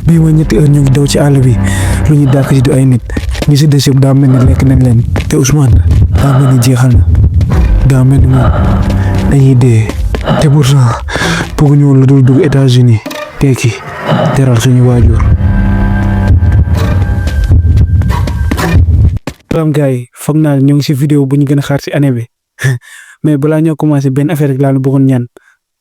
bii mooy ñetti heure ñu ngi daw ci àll bi lu ñu dàq ci du ay nit ñi si des yëpp daa mel ni lekk nañ leen te Ousmane daa mel ni jeexal na daa mel ni moom dañuy dee te pourtant bëgguñu woon lu dul dugg États-Unis tekki teral suñu waajur. salaam gars yi foog naa ñoo ngi si vidéo bu ñu gën a xaar si année bi mais balaa ñoo commencé benn affaire rek laa la bëggoon ñaan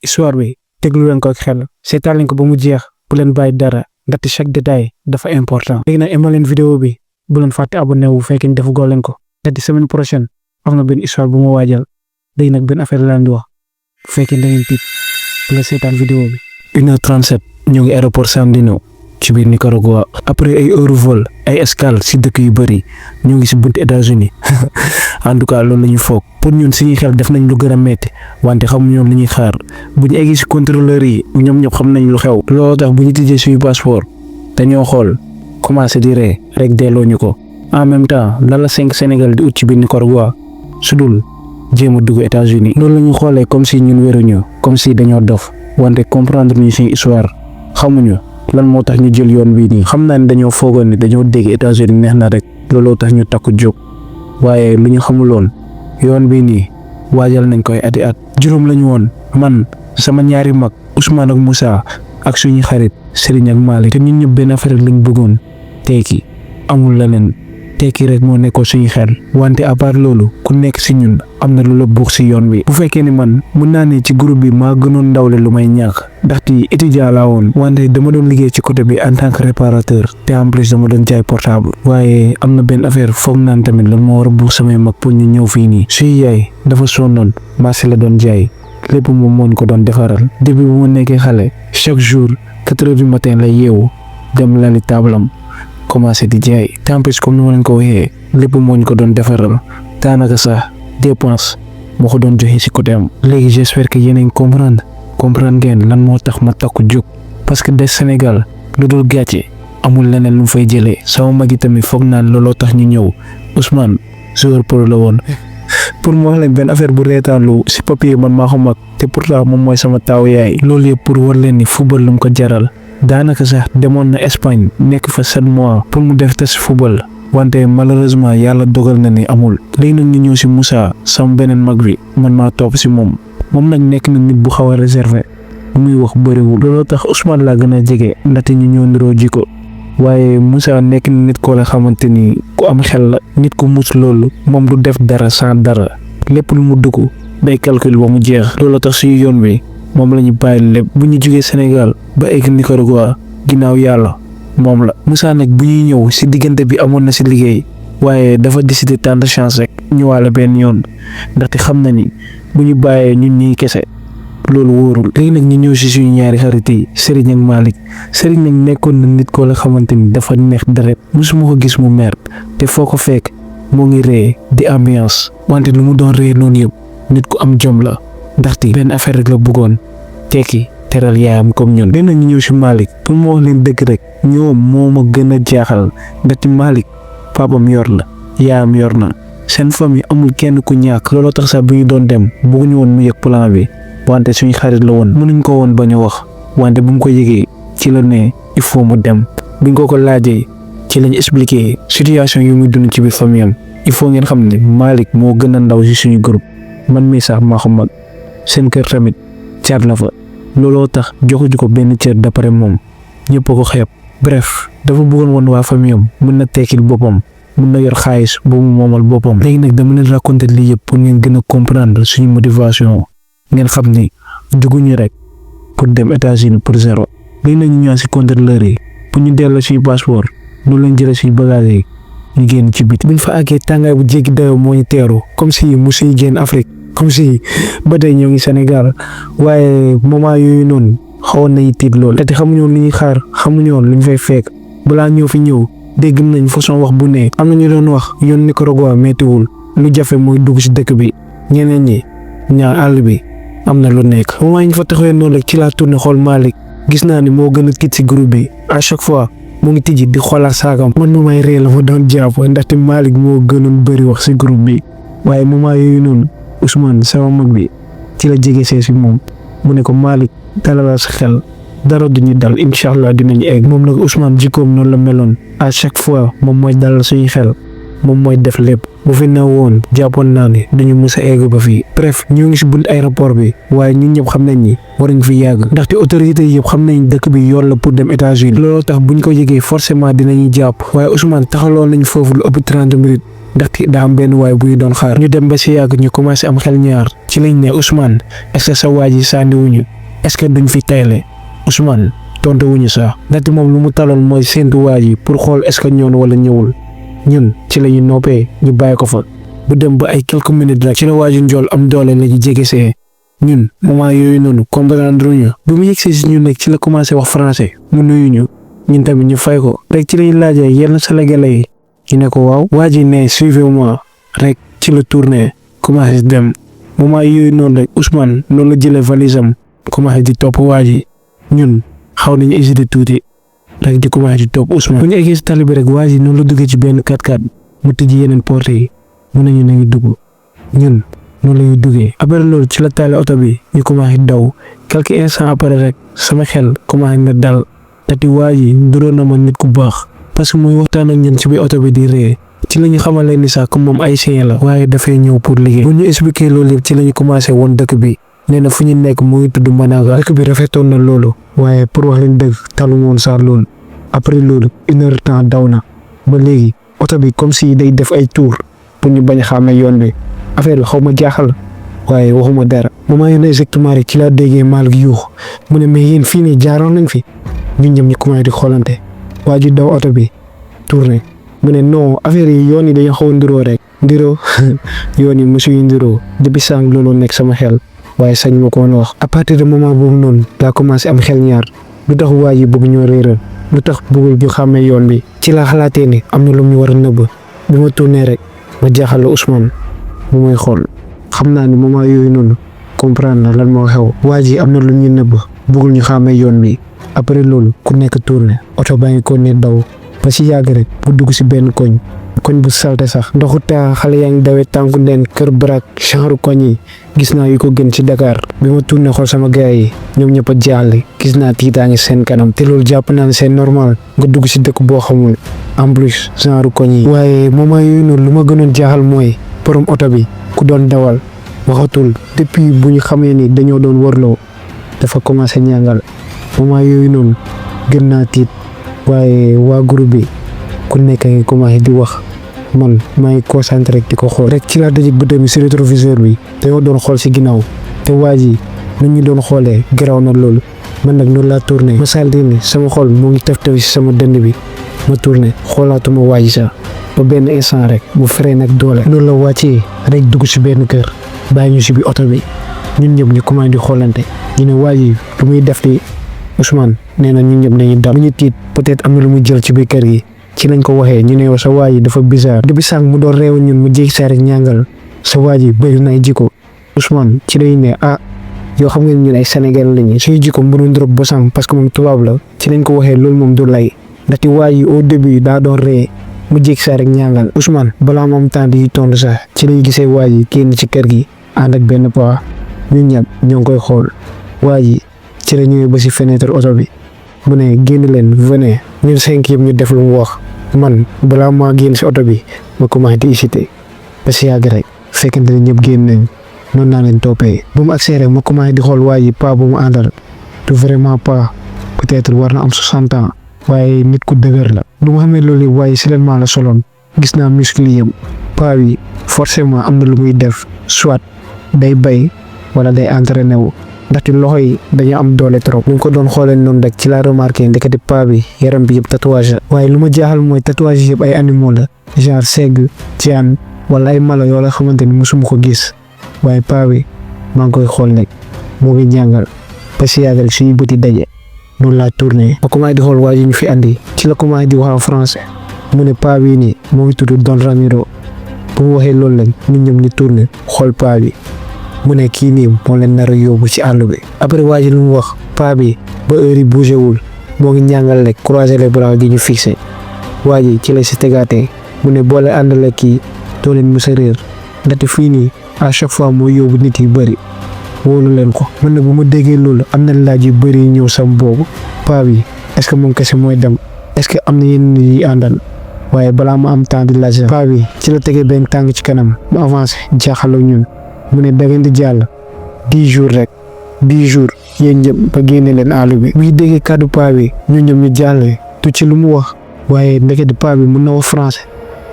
histoire bi teglu leen ko ak xel seetaan leen ko ba mu jeex bu leen bàyyi dara ndaxte chaque détail dafa important. léegi nag aimé leen vidéo bi bu leen fàtte abonné wu fekkee defu goo leen ko ndaxte semaine prochaine am na benn histoire bu ma waajal léegi nag benn affaire laa leen di wax bu fekkee da ngeen tiit bu la seetaan vidéo bi. 1h37 ñoo ngi aéroport Sandino ci biir Nicaragua après ay heure vol ay escale si dëkk yu bëri ñoo ngi si buntu États-Unis en tout cas loolu la ñu foog pour ñun suñuy xel def nañ lu gën a metti wante xamuñu ñoom li ñuy xaar bu ñu eggee si contrôleur yi ñoom ñëpp xam nañ lu xew. looloo tax bu ñu tijjee suñu passeport dañoo xool commencé di ree rek delloo ñu ko en même temps lan la 5 Sénégal di ut ci biir Nicaragua su dul jéem a dugg États-Unis. loolu la ñu xoolee comme si ñun wéruñu comme si dañoo dof wante comprendre ñu suñu histoire xamuñu. lan moo tax ñu jël yoon bii nii xam naa ne dañoo foogoon ni dañoo dégg États-Unis neex na rek looloo tax ñu takku jóg waaye lu ñu xamuloon yoon bii nii waajal nañ koy ati at. juróom lañu woon man sama ñaari mag Ousmane ak Moussa ak suñu xarit Serigne ak Malick te ñun ñëpp benn affaire lañ bëggoon tekki amul leneen tekki rek moo nekkoon suñu xel wante à part loolu ku nekk si ñun am na lu la buux si yoon bi. bu fekkee ni man mun naa ne ci groupe bi maa gënoon ndawle lu may ñàkk ndaxte étudiant laa woon wante dama doon liggéey ci côté bi en tant que réparateur te en plus dama doon jaay portable. waaye am na benn affaire foog naan tamit lan moo war a buux samay mag pour ñu ñëw fii nii suy yaay dafa sonnoon marché la doon jaay lépp moom moo ñu ko doon defaral depuis bu ma nekkee xale chaque jour 4 heures du matin lay yeewu dem lali tablam commencé di jaay tempis comme ni ma leen ko waxee lépp moo ñu ko doon defaral daanaka sax dépense moo ko doon joxe si côté am. léegi j'espère que yéen a ngi comprendre ngeen lan moo tax ma takku jóg parce que des Sénégal lu dul gàcce amul leneen lu mu fay jëlee sama mag yi tamit foog naan looloo tax ñu ñëw Ousmane joueur pro la woon. pour mu wax leen benn affaire bu reetaanlu si papier man maa ko mag te pourtant moom mooy sama taaw yaay. loolu yëpp pour war leen ni football lu mu ko jaral. daanaka sax demoon na Espagne nekk fa 7 mois pour mu def test football wante malheureusement yàlla dogal na ni amul. léegi nag ñu ñëw si Moussa sama beneen mag bi man maa topp si moom nag nekk na nit bu xaw a réservé bu muy wax bëriwul looloo tax Ousmane laa gën a jege ndaxte ñu ñëw niroo jikko waaye Moussa nekk na nit koo la xamante ni ku am xel la nit ku mus loolu moom du def dara sans dara lépp lu mu dugg day calcul ba mu jeex. looloo tax suñu yoon bi moom la ñu bàyyi lépp bu ñu jógee Sénégal ba egg Nicaragua ginnaaw yàlla moom la. Moussa nag bu ñuy ñëw si diggante bi amoon na si liggéey waaye dafa décider tendre chance rek ñëwaale benn yoon ndaxte xam na ni bu ñu bàyyee ñun ñii kese loolu wóorul. léegi nag ñu ñëw si suñu ñaari xarit yi Serigne ak Malick Serigne nag nekkoon na nit koo la xamante ni dafa neex deret musuma ko gis mu mer te foo ko fekk moo ngi ree di ambiance wante lu mu doon ree noonu yëpp nit ku am jom la ndaxte benn affaire rek la bëggoon tekki teral yaayam comme ñun. dina ñu ñëw si Malick pour mu wax leen dëgg rek ñoom moo ma gën a jaaxal ndaxte Malick papam yor la yaayam yor na seen famille amul kenn ku ñàkk looloo tax sax bi ñu doon dem bëgguñu woon mu yëg plan bi wante suñu xarit la woon mënuñ ko woon bañ a wax wante bu mu ko yëgee ci la ne il faut mu dem biñ ko laajee ci lañ expliqué situation yu muy dund ci biir famille am il faut ngeen xam ne Malick moo gën a ndaw si suñu groupe man mii sax maa ko mag seen kër tamit caat la fa looloo tax joxuñu ko benn cër d'après moom ñëpp a ko xeeb. bref dafa bëggoon woon waa famille am mën na tekkil boppam mën na yor xaalis bu mu moomal boppam. léegi nag dama leen raconter lii yëpp pour ngeen gën a comprendre suñu motivation ngeen xam ni dugguñu rek pour dem États-Unis pour zéro. léegi nag ñu ñëwaat si contrôleur yi pour ñu delloo suñu passeport loolu lañ jëlee suñu bagage yi ñu génn ci biti. buñ fa àggee tàngaay bu jéggi dayoo moo ñu teeru comme si musuñu génn Afrique comme si ba tey ñoo ngi Sénégal waaye moment yooyu noonu xawoon nañu tiit lool te xamuñu woon lu ñuy xaar xamuñu woon lu ñu fay fekk balaa ñëw fi ñëw dégg nañ façon wax bu ne am na ñu doon wax yoon Nicaragua méttiwul lu jafe mooy dugg si dëkk bi ñeneen ñi ñaar àll bi am na lu nekk. moment yi ñu fa taxawee noonu rek ci laa tourné xool Malick gis naa ni moo gën a tiit si groupe bi à chaque fois mu ngi tijji di xoolaat saagam man ma may ree la ma doon jàpp ndaxte Malick moo gënoon bëri wax si groupe bi waaye moment yooyu noonu Ousmane sama mag bi ci la jege see si moom mu ne ko Malick dalalal sa xel dara duñu dal incha allah dinañu egg. moom nag Ousmane jikkoom noonu la meloon à chaque fois moom mooy dalal suñu xel moom mooy def lépp bu fi ne woon jàppoon naa ne duñu mës a egg ba fii. bref ñoo ngi si bunt aéroport bi waaye ñun ñëpp xam nañ ni waruñ fi yàgg ndaxte autorité yëpp xam nañ dëkk bi yoon la pour dem États-Unis looloo tax buñ ko yëgee forcément dinañu jàpp waaye Ousmane taxaloon nañ foofu lu ëpp 30 minutes ndaxte daa am benn waay bu ñu doon xaar. ñu dem ba si yàgg ñu commencé am xel ñaar ci lañ ne Ousmane est-ce que sa waa ji sànniwuñu est-ce que duñ fi tayle Ousmane tontu wuñu sax ndaxte moom lu mu taloon mooy séntu waa ji pour xool est-ce que ñëw wala ñëwul ñun ci la ñu noppee ñu bàyyi ko fa bu dem ba ay quelques minutes rek ci la waa ji njool am doole la ñu jege see ñun moment yooyu noonu comprendre ñu bu mu yegsee si ñun rek ci la commencé wax français mu nuyu ñu ñun tamit ñu fay ko rek ci lañ laajee yenn Sénégalais yi ñu ne ko waaw waa ji ne suivez-moi rek ci la tourné commencé dem moment yooyu noonu rek Ousmane noonu la jëlee valise am commencé di topp waa ji ñun xaw nañu hésité tuuti rek di commencé di topp Ousmane. bu ñu eggee si tali bi rek waa ji noonu la duggee ci benn 4x4 mu tëj yeneen porte yi mun nañu nañu dugg ñun noonu la ñuy duggee après loolu ci la taale oto bi ñu commencé daw quelques instants après rek sama xel commencé na dal tati waa ji nduroon na ma nit ku baax parce que muy waxtaan ak ñun ci biir oto bi di ree ci la ñu xamalee ni sax comme moom haïtien la waaye dafay ñëw pour liggéey. bu ñu expliqué loolu yëpp ci la ñu commencé woon dëkk bi nee na fu ñu nekk mu ngi tudd Managa. dëkk bi rafetoon na loolu waaye pour wax leen dëgg talu woon sax loolu après loolu 1 heure temps daw na ba léegi oto bi comme si day def ay tour pour ñu bañ a xàmme yoon bi affaire bi xaw ma jaaxal waaye waxuma dara moment yii exactement rek ci laa déggee maal gi yuux mu ne mais yéen fii nii jaaroon nañ fi ñun ñëpp ñu commencé di xoolante waa ji daw oto bi tourné mu ne non affaire yi yoon yi dañoo xaw a ndiroo rek ndiroo yoon yi mosu yu ndiroo depuis sànq loolu nekk sama xel waaye sañ ma ko woon wax. à partir de moment boobu noonu laa commencé am xel ñaar lu tax waa ji bëgg ñoo réeral lu tax bëggul ñu xàmmee yoon bi ci laa xalaatee ni am na lu ñu war a nëbb bi ma tourné rek ma jaaxal la Ousmane bu may xool xam naa ni moment yooyu noonu comprendre na lan moo xew waa ji am na lu ñu nëbb bëggul ñu xàmmee yoon bi après loolu ku nekk tourné oto baa ngi ko ne daw ba si yàgg rek bu dugg si benn koñ bu salte sax ndoxu taa xale yaa ngi dawee tànku neen kër brak genre koñ yi gis naa yu ko gën ci Dakar bi ma tourné xool sama gars yi ñoom ñëpp a jàll gis naa tiitaange seen kanam te loolu jàpp naa ne c'est normal nga dugg si dëkk boo xamul en plus genre koñ yi. waaye moment yooyu noonu lu ma gënoon jaaxal mooy borom oto bi ku doon dawal waxatul depuis bu ñu xamee ni dañoo doon warloo dafa commencé ñàngal moment yooyu noonu gën naa tiit waaye waa groupe bi ku nekk ngi commencé di wax man maa ngi concentré rek di ko xool rek ci laa dajeg bëtam bi si rétroviseur bi dañoo doon xool si ginnaaw te waa ji nu ñu doon xoolee garaaw na loolu man nag noonu laa tourné ma salté ni sama xol mu ngi taf si sama dënd bi ma tourné xoolaatuma waa ji sax ba benn instant rek bu feree nag doole loolu la wàccee rek dugg si benn kër bàyyi ñu si bi oto bi ñun ñëpp ñu commencé di xoolante ñu ne waa ji lu muy def di Ousmane nee na ñun ñëpp dañuy dam ñu tiit peut-être am na lu muy jël ci biir kër gi ci lañ ko waxee ñu ne yow sa waa ji dafa bizarre depuis sànq mu doon réew ñun mu jéeg saa rek ñàngal sa waa ji bëri na ay jikko Ousmane ci lañ ne yoo xam nga ñun ay Sénégal lañu suñu jikko mënuñ drop bosam parce que moom tubaab la ci lañ ko waxee loolu moom du lay ndaxte waa ji au début daa doon ree mu jéeg saa rek ñàngal Ousmane balaa moom temps di tontu sax ci lañ gisee waa ji génn ci kër gi ànd ak benn paa ñun ñëpp ñoo ngi koy xool waa ji ci la ñëwee ba si fenêtre oto bi mu ne génn leen venez ñun 5 yëpp ñu def lu mu wax man balaa maa génn si oto bi ma commencé di hésiter ba si yàgg rek fekkente ne ñëpp génn nañ noonu naa leen toppee bu mu accès rek ma commencé di xool waa ji pas bu mu àndal du vraiment pas peut-être war na am 60 ans waaye nit ku dëgër la. du ma xamee loolu waaye si leen maa la soloon gis naa muscle yëpp pas bi forcément am na lu muy def soit day bay wala day entraîné wu. ndaxte loxo yi dañoo am doole trop ñu ngi ko doon xoolee noonu rek ci laa remarqué ndekete paa bi yaram bi yëpp tatouage la waaye lu ma jaaxal mooy tatouage yëpp ay animaux la genre segg jaan wala ay mala yoo la xamante ni mosuma ko gis waaye paa bi maa ngi koy xool rek moo ngi ñàngal ba si yàggal suñu bëti daje noonu laa tourné ma commencé di xool waa ji ñu fi andi ci la commencé di wax en français mu ne paa bii nii moo ngi tudd Don Ramiro bu mu waxee loolu lañ ñun ñëpp ñu tourné xool paa bi mu ne kii nii moo leen nar a yóbbu ci àll bi après waa ji lu mu wax paa bi ba heure yi bougé wul moo ngi ñàngal rek croiser les bras gi ñu fixé waa ji ci la si tegaatee mu ne boole àndale kii doo leen mës a réer ndaxte fii nii à chaque fois moo yóbbu nit yu bëri wóolu leen ko. man nag bu ma déggee loolu am na laaj yu bëri yu ñëw sam boobu paa bi est-ce que moom kese mooy dem est-ce que am na yenn nit yi àndal waaye balaa ma am temps di laaj paa bi ci la tegee benn tànk ci kanam mu avancé jaaxaloo ñun mu ne da ngeen di jàll 10 jours rek 10 jours yéen ñëpp ba génne leen àll bi. muy déggee kàddu paa bi ñun ñëpp ñu jàll tu ci lu mu wax waaye ndekete paa bi mun na wax français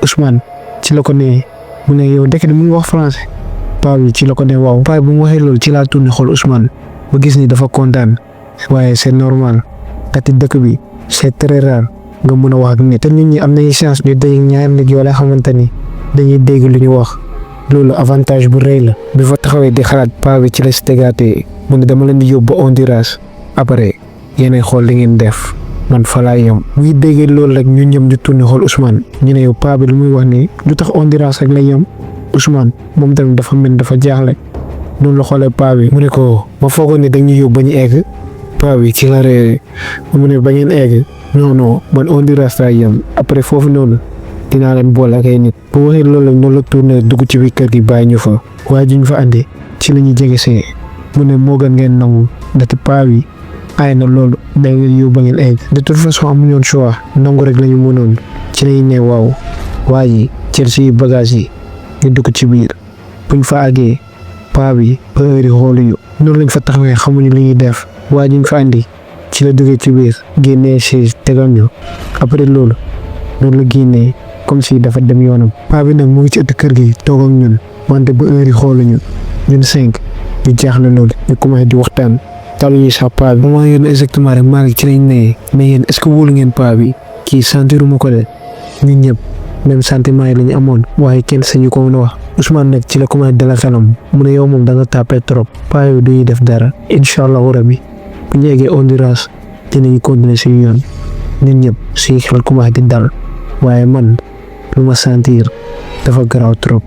Ousmane ci la ko nee mu ne yow ndekete mu ngi wax français paa bi ci la ko nee waaw. paa bi bu mu waxee loolu ci laa tourné xool Ousmane ba gis ni dafa kontaan waaye c'est normal kati dëkk bi c'est très rare nga mën a wax ak nit te nit ñi am nañu chance ñu daje ñaar nit yoo xamante ni dañuy dégg lu ñu wax loolu avantage bu rëy la. bi fa taxawee di xalaat paa bi ci la si tegaatee mu ne dama leen di yóbbu ba Honduras après yéenay xool li ngeen def man fa laa yem. muy déggee loolu rek ñun ñëpp ñu tourné xool Ousmane ñu ne yow paa bi lu muy wax nii lu tax Honduras rek la yem Ousmane moom tamit dafa mel dafa jaaxle noonu la xoolee paa bi mu ne ko ma foogoon ne dañuy yóbbu ba ñu egg paa bi ci la ree mu ne ba ngeen egg non man Honduras laa yem après foofu noonu dinaa leen boole ak ay nit. bu waxee loolu noonu la tourné dugg ci biir kër gi bàyyi ñu fa waaye ji ñu fa andi ci la ñuy jege see mu ne moo gën ngeen nangu ndaxte paa bi ay na loolu da ngeen yóbbu ba ngeen egg de toute façon amuñu woon choix nangu rek la ñu mënoon ci lañu ne waaw waa ji jël si bagage yi ñu dugg ci biir buñ fa àggee paa bi ba heure yi xooluñu noonu lañ fa taxawee xamuñu li ñuy def waa ji ñu fa andi ci la duggee ci biir génnee si tegal ñu après loolu noonu la génnee comme si dafa dem yoonam. paa bi nag mu ngi ci ëtt kër gi toog ak ñun wante ba heure yi xooluñu ñun 5 ñu jaaxle loolu ñu commencé di waxtaan taluñu sax paa bi. moment yoon exactement rek maa ngi ci lañ ne mais yéen est-ce que wóolu ngeen paa bi kii sentiruma ko de ñun ñëpp même sentiment yi la ñu amoon waaye kenn sañu ko mën a wax. Ousmane nag ci la commencé dala xelam mu ne yow moom da nga tàppee trop paa yi duñuy def dara incha allahu rabi bu ñu eggee Honduras dinañ continuer suñu yoon ñun ñëpp suñu xel commencé di dal waaye man lu ma sentir dafa garaaw trop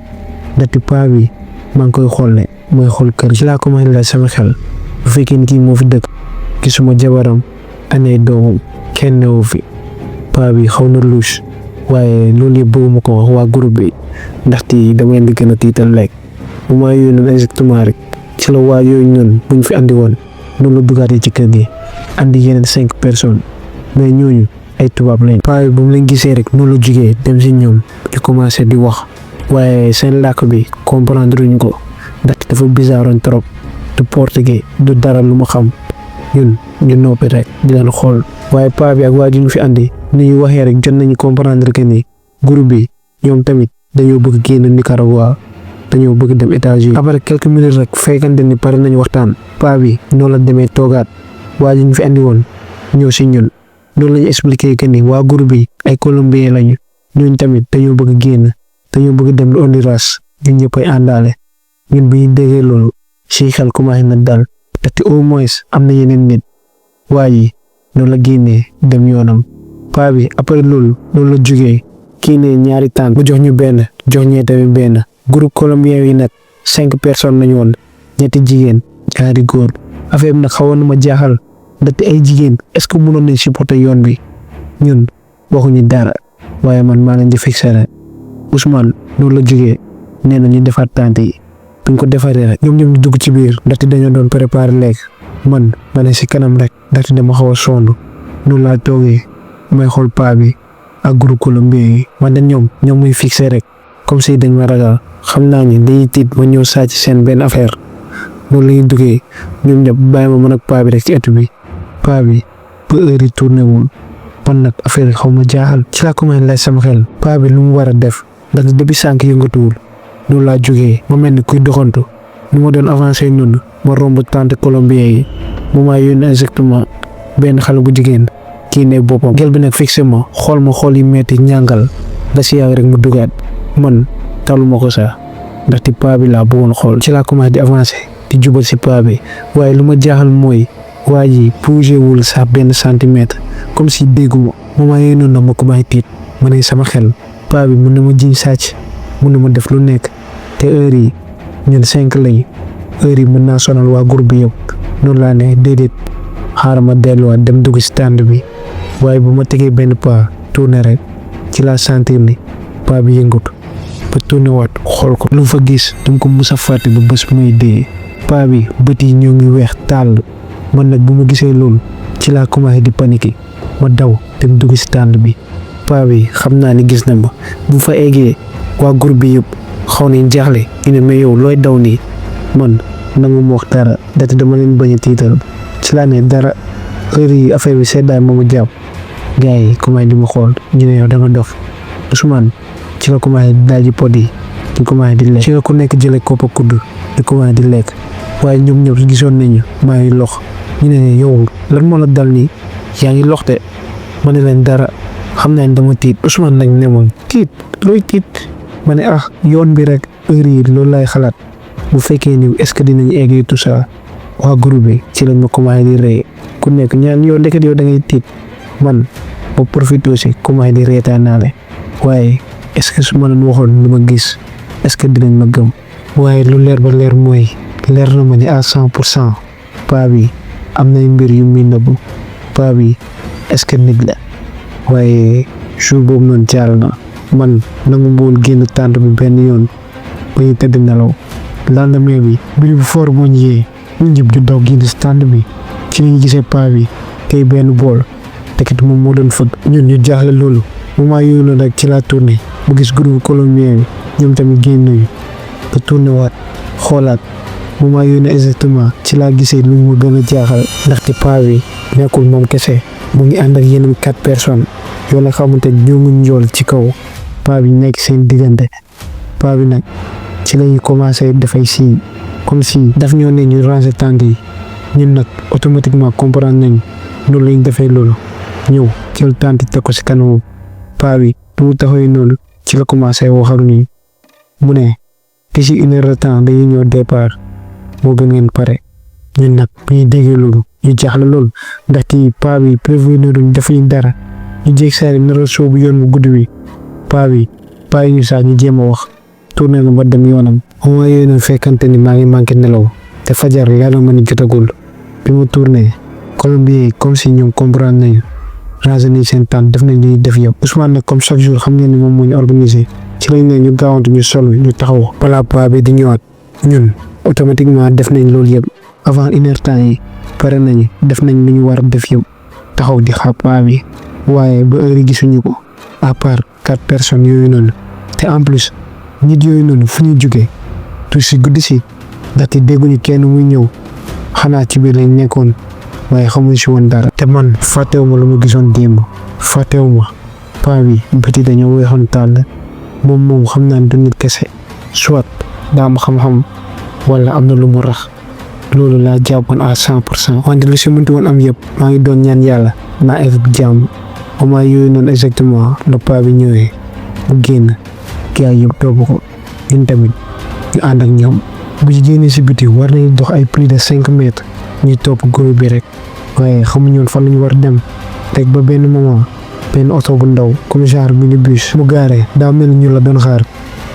ndaxte paa bi maa ngi koy xool ne mooy xool kër ci laa commencé laaj sama xel bu fekkee ni kii moo fi dëkk gisuma jabaram anay doomam kenn newu fi paa bi xaw na louche waaye loolu yëpp bëgguma ko wax waa groupe bi ndaxte dama leen di gën a tiital lekk bu ma yónnee exactement rek ci la waa yooyu ñun buñ fi andi woon noonu la duggaatee ci kër gi andi yeneen 5 personnes mais ñooñu ay tubaab lañ. paa bi bu mu leen gisee rek noonu la jugee dem si ñoom ñu commencé di wax waaye seen làkk bi comprendre luñ ko ndaxte dafa bizarroon trop du portugais du dara lu ma xam ñun ñu noppi rek di leen xool. waaye paa bi ak waa ji ñu fi andi ni ñu waxee rek jot nañu comprendre que ni groupe bi ñoom tamit dañoo bëgg génn Nicaragua dañoo bëgg dem États-Unis. après quelques minutes rek fekkante ni pare nañu waxtaan paa bi noonu la demee toogaat waa ji ñu fi andi woon ñëw si ñun loolu lañu expliqué que ni waa groupe bi ay Colombien lañu ñooñu tamit dañoo bëgg génn dañoo bëgg dem lu Honduras ñun ñëpp ay àndaale ñun bi ñu déggee loolu si xel commencé na dal te au moins am na yeneen nit waa ji noonu la génnee dem yoonam. paa bi après loolu la jógee kii ne ñaari tànk mu jox ñu benn jox ñee tamit benn groupe colombien yi nag 5 personnes lañu woon ñetti jigéen ñaari góor affaire bi nag xawoon na ma jaaxal ndaxte ay jigéen est-ce que mënoon nañ supporter yoon bi ñun waxuñu dara waaye man maa leen di fixé rek Ousmane noonu la jógee nee na ñu defar tànt yi buñ ko defaree rek ñoom ñu dugg ci biir ndaxte dañoo doon préparer lekk man ma ne si kanam rek ndaxte dama xaw a sonn noonu laa toogee may xool paa bi ak groupe colombien yi man de ñoom muy fixé rek comme si dañ ma ragal xam naa ni dañuy tiit ma ñëw sàcc seen benn affaire noonu la ñuy duggee ñoom ñëpp bàyyi ma mën ak paa bi rek ci ëtt bi paa bi ba heure yi tourné wul man nag affaire yi xaw ma jaaxal ci laa commencé laaj sama xel paa bi lu mu war a def ndax depuis sànq yëngatuwul noonu laa jógee ma mel ni kuy doxantu nu ma doon avancé noonu ma romb tante colombien yi mu maa yónnee exactement benn xale bu jigéen kii ne boppam gel bi nag fixé ma xool yi metti ñàngal da si yàgg rek mu dugaat man taluma ko sax ndaxte paa bi laa bëggoon xool ci laa commencé di avancé di jubal si paa bi waaye lu ma jaaxal mooy waa ji bougé wul sax benn centimètre comme si dégguma moment yooyu noonu ma commencé tiit ma ne sama xel paa bi mën na ma jiñ sàcc mën na ma def lu nekk te heure yi ñun 5 lañ heure yi mën naa sonal waa groupe bi yëpp noonu laa ne déedéet xaaral ma delluwaat dem dugg si tànd bi waaye bu ma tegee benn pas tourné rek ci laa sentir ni paa bi yëngatu ba tourné waat xool ko lu fa gis dum ko mus a fàtte ba bés muy dee paa bi bët yi ñoo ngi weex tàll. Man nag bu ma gisee loolu ci laa commencé di paniquer ma daw dem dugg si tànd bi. paa bi xam naa ni gis na ma bu fa eggee waa groupe bi yëpp xaw nañ jaaxle ñu ne mais yow looy daw nii man nangu ma wax dara date dama leen bañ a tiital ci laa ne dara heure yi affaire bi seddaay moomu jàpp gars yi commencé di ma xool ñu ne yow da nga dof. Ousmane ci la commencé di daal di pot yi di commencé di lekk ci la ku nekk jëlee kopp ak kudd di commencé di lekk waaye ñoom ñëpp gisoon nañu maa ngi lox ñu ne yow lan moo la dal nii yaa ngi lox de ma ne leen dara xam naa ne dama tiit. Ousmane nag ne moom tiit looy tiit ma ne yoon bi rek heure yi loolu lay xalaat bu fekkee ni est-ce que dinañ egg tout ça. waa groupe bi ci lañ ma commencé di rey ku nekk ñaan yow ndeket yow da ngay tiit man ba profité aussi commencé di reetaanaale waaye est-ce que su ma leen waxoon lu ma gis est-ce que dinañ ma gëm. waaye lu leer ba leer mooy leer na ma ni à 100% paa bi am nay mbir yu muy nëbbu paa bi est-ce que nit la. waaye jour boobu noonu jàll na man nangu ma woon génn tànt bi benn yoon ba ñu tëdd nelaw lendemain bi mbir bu fort moo ñu yee ñun ñëpp di daw génn si tànt bi ci lañu gisee paa bi tey benn bool tekit moom moo doon fëgg ñun ñu jaaxle loolu moment yooyu noonu rek ci laa tourné bu gis groupe colombien bi ñoom tamit génn nañu ba tourné waat xoolaat moment yooyu ne exactement ci laa gisee lu ma gën a jaaxal ndaxte paa bi nekkul moom kese mu ngi ànd ak yeneen 4 personnes yoo la xamante ñoo ngi njool ci kaw paa bi nekk seen diggante. paa bi nag ci lañuy commencé dafay signe comme si daf ñoo ne ñu ranger tànk yi ñun nag automatiquement comprendre nañ noonu lañ defee loolu ñëw jël tànk teg ko si kanamu paa bi bu mu taxawee noonu ci la commencé wax ak ñun mu ne d'ici 1 heure de temps dañuy ñëw départ moo gën ngeen pare. ñun nag bu ñu déggee loolu ñu jaaxle loolu ndaxte paa bi prévenir duñ defuñu dara ñu jéeg saa yi nar a soobu yoon bu gudd bi paa bi bàyyi ñu sax ñu jéem a wax tourné na ba dem yoonam. moment yooyu noonu fekkante ni maa ngi manqué nelaw te fajar yàlla ma ni jotagul bi mu tourné Colombien yi comme si ñoom comprendre nañu ranger nañ seen tànn def nañ li def yëpp. Ousmane nag comme chaque jour xam ngeen ni moom moo ñu organisé ci lañ ne ñu gaawantu ñu sol ñu taxaw balaa paa bi di ñëwaat ñun automatiquement def nañ loolu yëpp avant 1 heure temps yi pare nañu def nañ lu ñu war a def yëpp taxaw di xaar paa bi waaye ba heure gisuñu ko à part 4 personnes yooyu noonu te en plus nit yooyu noonu fu ñu jugee tu si guddi si ndaxte dégguñu kenn muy ñëw xanaa ci biir lañ nekkoon waaye xamuñ si woon dara. te man fàttewuma lu ma gisoon démb fàttewuma paa bi bëti dañoo weexoon tàll moom xam naa ne du nit kese soit daa am xam-xam wala am na lu mu rax loolu laa jàppoon à 100%. wante lu si mënti woon am yëpp maa ngi doon ñaan yàlla naa egg jàmm moment yooyu noonu exactement la paa bi ñëwee mu génn gars yëpp topp ko ñun tamit ñu ànd ak ñoom bu ci génnee si biti war nañu dox ay plus de 5 mètres ñuy topp groupe bi rek waaye xamuñu woon fan la ñu war dem rek ba benn moment benn oto bu ndaw comme genre minibus mu gaaree daa mel ni ñu la doon xaar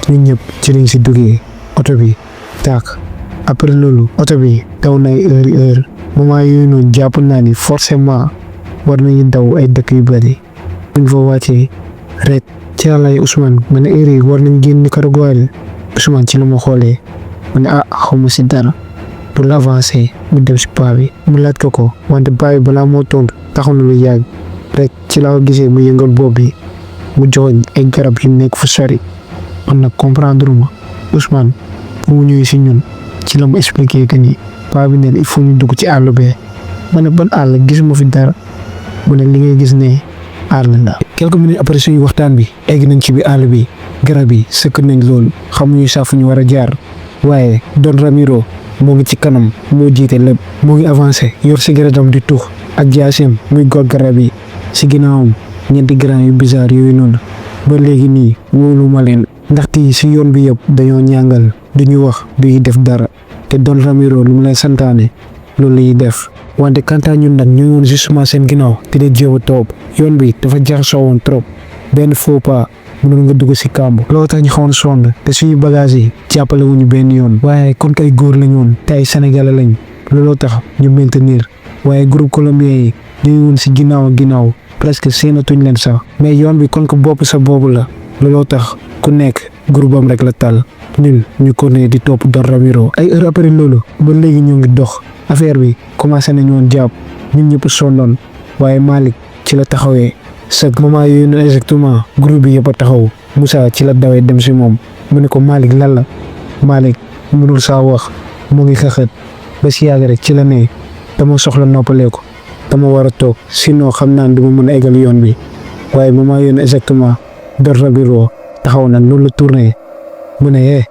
ñun ñëpp ci lañ si duggee oto bi tàkk. après loolu oto bi daw na ay heure moment yooyu noonu jàpp naa ni forcément war nañu daw ay dëkk yu bëri buñ fa wàccee rek ci la lay Ousmane ma ne heure yi war nañ génn Nicaragua Ousmane ci la ma xoolee ma ne xaw ma si dara pour l'avancer mu dem si paa bi mu laaj ko wante paa bi balaa moo tontu taxaw na lu yàgg rek ci laa ko gisee mu yëngal bopp bi mu joxoñ ay garab yu nekk fu sori man nag comprendre ma Ousmane bu mu ñëwee si ñun ci la ma expliqué que ni paa bi ne il faut ñu dugg ci àll bee ma ne ban àll gisuma fi dara mu ne li ngay gis ne àll la. quelques minutes après suñu waxtaan bi egg nañ ci biir àll bi garab yi sëkk nañ loolu xamuñu sax fu ñu war a jaar waaye Don Ramiro moo ngi ci kanam moo jiite lépp moo ngi avancé yor cigarettam di tux ak jaaseem muy gor garab yi si ginnaawam ñeenti grand yu bizarre yooyu noonu ba léegi nii wóolu ma leen ndaxte si yoon bi yëpp dañoo ñàngal du ñu wax du def dara te Don Ramiro lu mu lay santaane loolu lay def wante kantaa ñun nag ñu ngi woon justement seen ginnaaw te de jéem a toog yoon bi dafa jaxasoo woon trop benn faux pas mënoon nga dugg si kàmb loolu tax ñu xawoon sonn te suñu bagage yi jàppale wuñu benn yoon waaye kon kay góor lañ woon te ay sénégalais lañ looloo tax ñu maintenir waaye groupe colombien yi ñu ngi woon si ginnaaw presque seenatuñ leen sax mais yoon bi kon ko bopp sa boobu la looloo tax ku nekk groupe am rek la tal ñun ñu ko ne di topp Don Ramiro. ay heure après loolu ba léegi ñoo ngi dox affaire bi commencé nañu woon jàpp ñun ñëpp sonnoon waaye Malick ci la taxawee chaque moment yooyu noonu exactement groupe bi yëpp a taxaw Moussa ci la dawee dem si moom mu ne ko Malick lan la Malick mënul saa wax mu ngi xëxët ba si yàgg rek ci la ne dama soxla noppalee ko dama war a toog sinon xam naa ne duma mën a eggal yoon bi waaye moment yooyu exactement Don Ramiro taxaw na noonu la tourné mu ne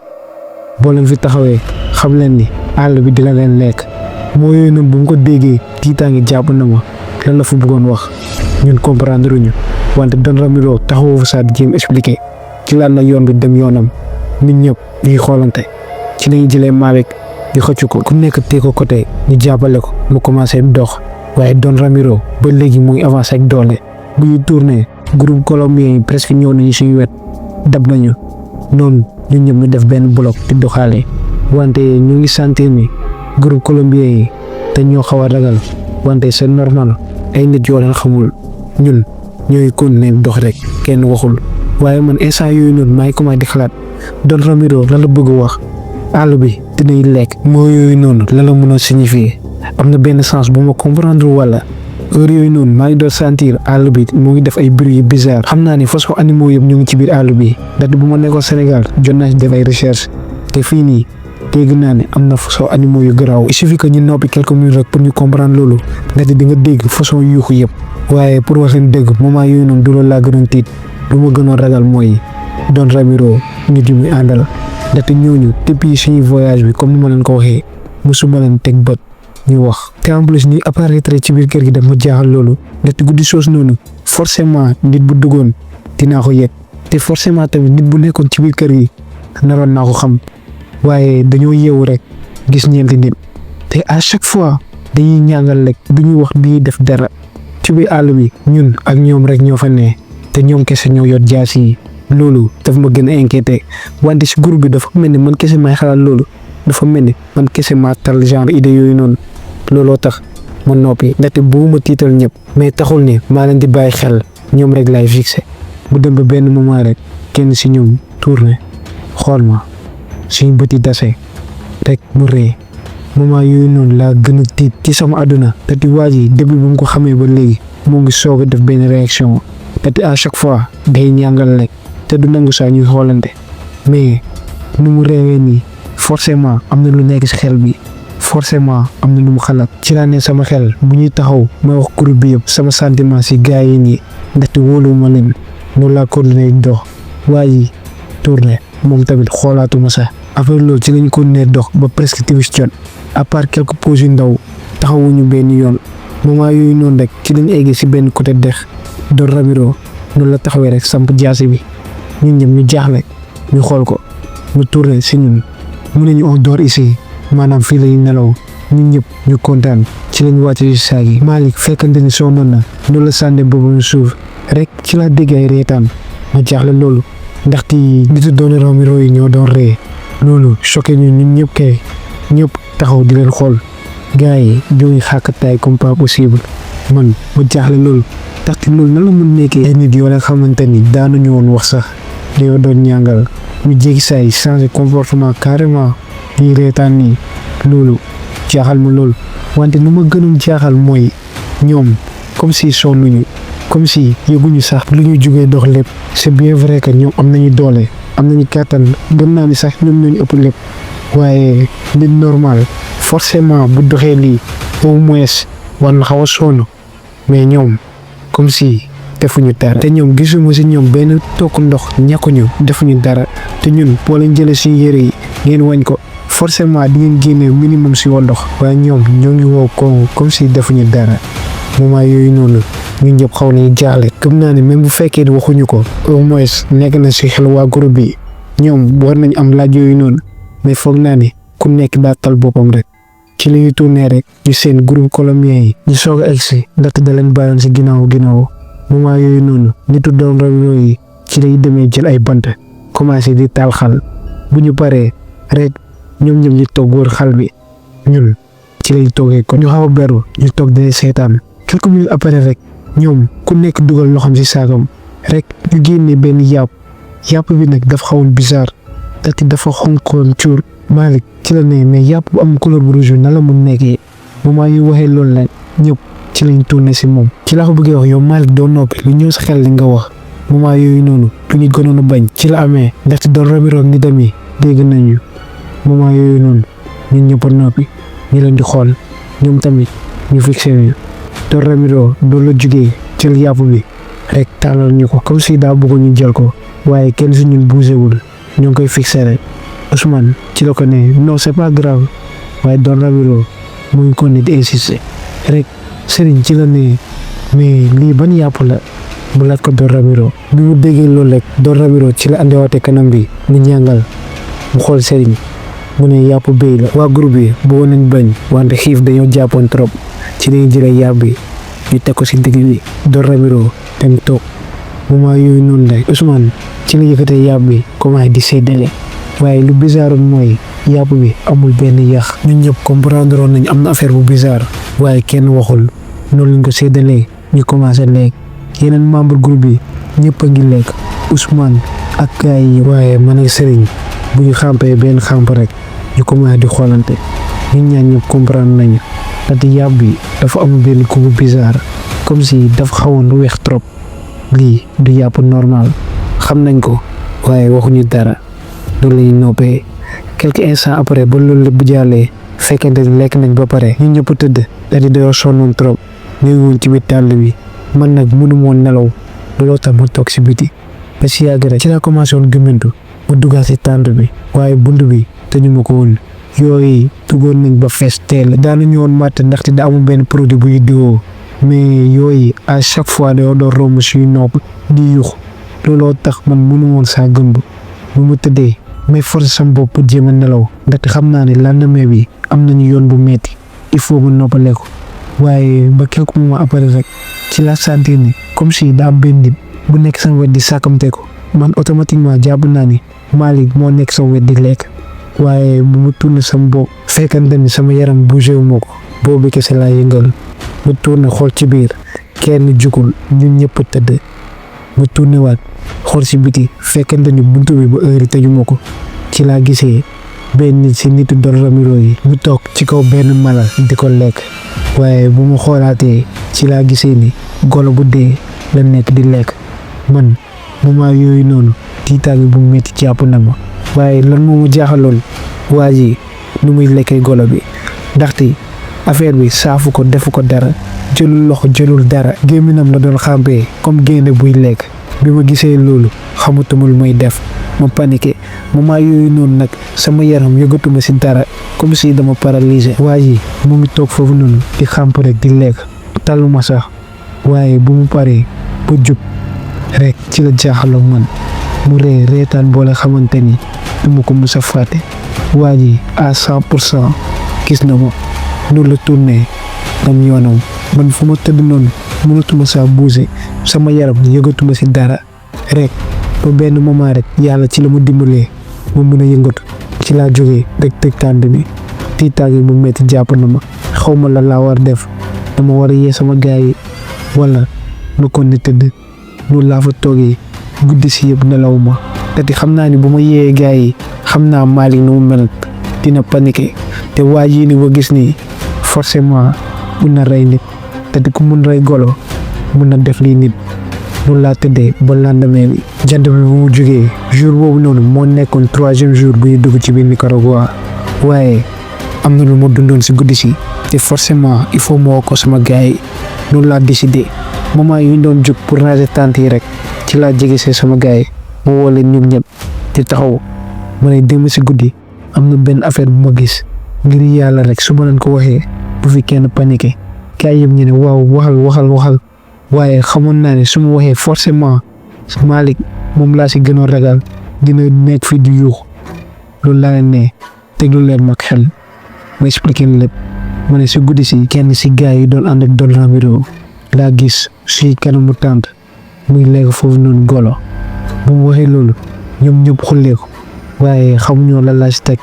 boo leen fi taxawee xam leen ni àll bi dina leen lekk moo yooyu noonu bu mu ko déggee tiitaangi jàpp na ma lan la fa bëggoon wax ñun comprendre ñu wante Don Ramiro taxawoo fa saa di jéem expliqué ci lan la yoon bi dem yoonam nit ñëpp di xoolante ci lañu jëlee Malick di xëcc ko ku nekk tee ko côté ñu jàppale ko mu commencé dox waaye Don Ramiro ba léegi mu ngi avancé ak doole bu ñu tourné groupe colombien yi presque ñëw nañu suñu wet dab nañu noonu ñun ñëpp ñu def benn bloc di doxaale wante ñu ngi sentir ni groupe colombien yi te ñoo xaw a ragal wante c'est normal ay nit yoo leen xamul ñun ñooy continuer dox rek kenn waxul waaye man instant yooyu noonu maa ngi commencé di xalaat Don Ramiro lan la bëgg a wax àll bi dinañ lekk moo yooyu noonu lan la mën a signifier am na benn sens bu ma comprendre wala heure yooyu noonu maa ngi doon sentir àll bi mu ngi def ay bruit yu bizarre xam naa ni façon animaux yëpp ñu ngi ci biir àll bi ndaxte bu ma nekkoon Sénégal jot naa ci def ay recherche te fii nii dégg naa ne am na façon animaux yu garaaw il suffit que ñu noppi quelques minutes rek pour ñu comprendre loolu ndaxte di nga dégg façon yuuxu yëpp waaye pour wax leen dëgg moment yooyu noonu du loolu laa gënoon tiit lu ma gënoon ragal mooy Don Ramiro nit yi muy àndal ndaxte ñooñu depuis suñuy voyage bi comme ni ma leen ko waxee mosuma leen teg bët ñu wax te en plus ñuy apparaître ci biir kër gi daf ma jaaxal loolu ndaxte guddi soos noonu forcément nit bu duggoon dinaa ko yëg te forcément tamit nit bu nekkoon ci biir kër gi naroon naa ko xam waaye dañoo yeewu rek gis ñeenti nit te à chaque fois dañuy ñàngal rek du ñuy wax du def dara ci biir àll bi ñun ak ñoom rek ñoo fa ne te ñoom kese ñoo yor jaas yi loolu daf ma gën a inquiété wante si groupe bi dafa mel ni man kese may xalaat loolu dafa mel ni man kese maa tal genre idée yooyu noonu looloo tax ma noppi ndaxte buuma tiital ñëpp mais taxul ni maa leen di bàyyi xel ñoom rek laay fixé bu dem ba benn moment rek kenn si ñoom tourné xool ma suñu bëti dase rek mu ree moment yooyu noonu laa gën a tiit ci sama àdduna te di waa ji depuis bu mu ko xamee ba léegi moo ngi soog a def benn réaction te à chaque fois day ñàngal rek te du nangu saa ñuy xoolante mais nu mu reewee nii forcément am na lu nekk si xel bi forcément am na lu mu xalaat ci laa ne sama xel bu ñuy taxaw ma wax groupe bi yëpp sama sentiment si gars yi nii ndaxte wóoluwuma leen noonu laa continuer dox waa ji tourné moom tamit xoolaatuma sax affaire loolu ci lañ continuer dox ba presque timis jot à part quelques pauses yu ndaw taxawuñu benn yoon moment yooyu noonu rek ci lañ eggee si benn côté dex Don Ramiro noonu la taxawee rek samp jaasi bi ñun ñëpp ñu jaaxle ñu xool ko mu tourné si ñun mu ne ñu on dort ici maanaam fii lañu nelaw ñun ñëpp ñu kontaan ci lañ wàcce si saag yi Malick fekkante ni sonnoon na noonu la sànne boobu suuf rek ci laa dégg ay reetaan ma jaaxle loolu ndaxte nitu Don Ramiro yi ñoo doon ree loolu choqué ñu ñun ñëpp kay ñëpp taxaw di leen xool gars yi ñoo ngi xàkkataay comme pas possible man ma jaaxle loolu ndaxte loolu nan la mën nekkee ay nit yoo leen xamante ni daanuñu woon wax sax dañoo doon ñàngal ñu jéggi saa yi changé comportement carrément di reetaan nii loolu jaaxal ma loolu wante nu ma gënoon jaaxal mooy ñoom comme si sonnuñu comme si yëguñu sax lu ñu jógee dox lépp c'est bien vrai que ñoom am nañu doole am nañu kàttan gën naa ni sax ñoom ñooñu ëpp lépp waaye nit normal forcément bu doxee lii au moins war na xaw a sonn mais ñoom comme si defuñu dara te ñoom gisuma si ñoom benn tokk ndox ñàkkuñu defuñu dara te ñun boo leen jëlee suñu yére yi ngeen wañ ko forcément di ngeen génne minimum si woon ndox waaye ñoom ñoo ngi woo ko comme si defuñu dara moment yooyu noonu ñun ñëpp xaw nañu jaaxle gëm naa ne même bu fekkee waxuñu ko au moins nekk na si xel waa groupe bi ñoom war nañ am laaj yooyu noonu mais foog naa ne ku nekk daa tal boppam rek ci li ñu tourné rek ñu seen groupe colombien yi ñu soog a egsi ndaxte da leen bàyyoon si ginnaaw moment yooyu noonu nitu Don Ramiro yi ci lay demee jël ay bant commencé di taal xal bu ñu paree rek ñoom ñoom ñu toog wër xal bi ñun ci lay toogee kon ñu xaw a beru ñu toog di seetaan quelques minutes après rek ñoom ku nekk dugal loxoom si saagam rek ñu génne benn yàpp bi nag dafa xawoon bizarre ndaxte dafa xonkoon cuur. Malick ci la ne mais yàpp bu am couleur bu rouge bi nan la mun nekkee moment yu waxee loolu la ñëpp ci lañ tourné si moom. ci laa ko bëggee wax yow Malick doo noppi lu ñëw sa xel li nga wax moment yooyu noonu lu ñu gënoon a bañ ci la amee ndaxte Don Ramiro ak nitam yi dégg nañu moment yooyu noonu ñun ñëpp a noppi ñu leen di xool ñoom tamit ñu fixé ñu Don Ramiro doon la jugee jël yàpp bi rek taalal ñu ko comme si daa bëgg ñu jël ko waaye kenn si ñun bougéwul ñoo ngi koy fixé rek Ousmane ci la ko ne non c'est pas grave waaye Don Ramiro mu ngi ko ne di insister rek Serigne ci la ne mais lii ban yàpp la mu laaj ko Don Ramiro bi mu déggee loolu rek Don Ramiro ci la andiwaate kanam bi mu ñàngal mu xool Serigne mu ne yàpp béy la. waa groupe bi bëggoon nañ bañ wante xiif dañoo jàppoon trop ci lañu jëlee yàpp bi ñu teg ko si digg bi Don Ramiro dem toog moment yooyu noonu la Ousmane ci la yëkkatee yàpp bi commencé di séddale waaye lu bizarre mooy yàpp bi amul benn yàq ñun ñëpp comprendre nañ am na affaire bu bizarre waaye kenn waxul noonu lañ ko séddalee ñu commencé lekk yeneen membre groupe bi ñëpp a ngi lekk Ousmane ak gars yi waaye man ak Serigne bu ñu xàmpee benn xàmp rek ñu commencé di xoolante ñun ñaan ñëpp comprendre nañu ndaxte yàpp bi dafa am benn goût bu bizarre comme si dafa xawoon weex trop lii du yàpp normal xam nañ ko waaye waxuñu dara loolu la ñuy noppee quelques instants après ba loolu lépp bu jàllee fekkente ni lekk nañ ba pare ñun ñëpp tëdd daal di doyoo sonnoon trop ñu ngi woon ci biir tàll bi man nag mënu moon nelaw looloo tax ma toog si biti ba si yàgg rek ci laa commencé woon gëmmentu ma duggaat si tànt bi waaye bunt bi tëju ma ko woon yooyu duggoon nañ ba fees teel daanañu woon màtt ndaxte da amul benn produit bu ñu diwoo mais yooyu à chaque fois dañoo doon romb suy nopp di yux looloo tax man mënu woon saa gëmb bu ma tëddee may forcer sama bopp pour jéem a nelaw ndaxte xam naa ne lendemain bi am nañu yoon bu metti il faut ma noppale ko waaye ba quelques moments après rek ci la sentir ni comme si daa am benn nit bu nekk sama wet di sàkkamte ko man automatiquement jàpp naa ni Malick moo nekk sama wet di lekk waaye bu ma tourné sama bopp fekkante ni sama yaram bougé wu ma ko boobu kese laa yëngal ma tourné xool ci biir kenn jugul ñun ñëpp a tëdd ma tourné waat xool si biti fekkante ni buntu bi ba heure tëju ma ko ci laa gisee benn nit si nitu Don Ramiro yi mu toog ci kaw benn mala di ko lekk waaye bu ma xoolaatee ci laa gisee ni golo bu dee la nekk di lekk man moment yooyu noonu tiitaange bu metti jàpp na ma waaye lan moo ma jaaxaloon waa ji nu muy lekkee golo bi ndaxte affaire bi saafu ko defu ko dara jëlul loxo jëlul dara gémminam la doon xàmpee comme gaynde buy lekk bi ma gisee loolu xamatuma lu may def ma paniqué moment yooyu noonu nag sama yaram yëgatuma si dara comme si dama paralysé waa ji mu ngi toog foofu noonu di xàmp rek di lekk taluma sax waaye bu mu paree ba jub rek ci la jaaxaloo man mu reetaan boole xamante ni duma ko mës a fàtte waa ji à 100% gis na ma noonu la tourné dam yoonam man fu ma tëdd noonu mënatuma saa bouger sama yaram yëgatuma si dara rek ba benn moment rek yàlla ci la mu dimbalee ma mën a yëngatu ci laa jógee rek tëj tànt bi tiitaange mu metti jàpp na ma xaw ma la laa war def dama war a yee sama gaay yi wala ma kon ne tëdd loolu laa fa toogee guddi si yëpp nelaw ma te xam naa ni bu ma yee gaay yi xam naa Malick nu mu mel dina paniqué te waa ji ni ba gis ni forcément mun na rey nit te ku mun rey golo mun na def lii nit loolu laa tëddee ba lendemain bi jant bi bu mu jógee jour boobu noonu moo nekkoon 3e jour bu ñu dugg ci biir Nicaragua waaye am na lu ma dundoon si guddi si te forcément il faut moo ko sama gars yi loolu laa décidé moment yu ñu doon jóg pour ranger tente yi rek ci laa jege see sama gars yi ma woo leen ñoom ñëpp te taxaw ma ne démb si guddi am na benn affaire bu ma gis ngir yàlla rek su ma leen ko waxee bu fi kenn paniqué gars yëpp ñu ne waaw waxal waaye xamoon naa ne su ma waxee forcément Malick moom laa si gënoon ragal dina nekk fii di yuux loolu laa leen ne teglu leen mag xel ma expliqué lépp ma ne si guddi si kenn si gars yi doon ànd ak Don Ramiro laa gis si kanamu tànt muy lekk foofu noonu golo bu mu waxee loolu ñoom ñëpp xullee ko waaye xamuñoo la laa si teg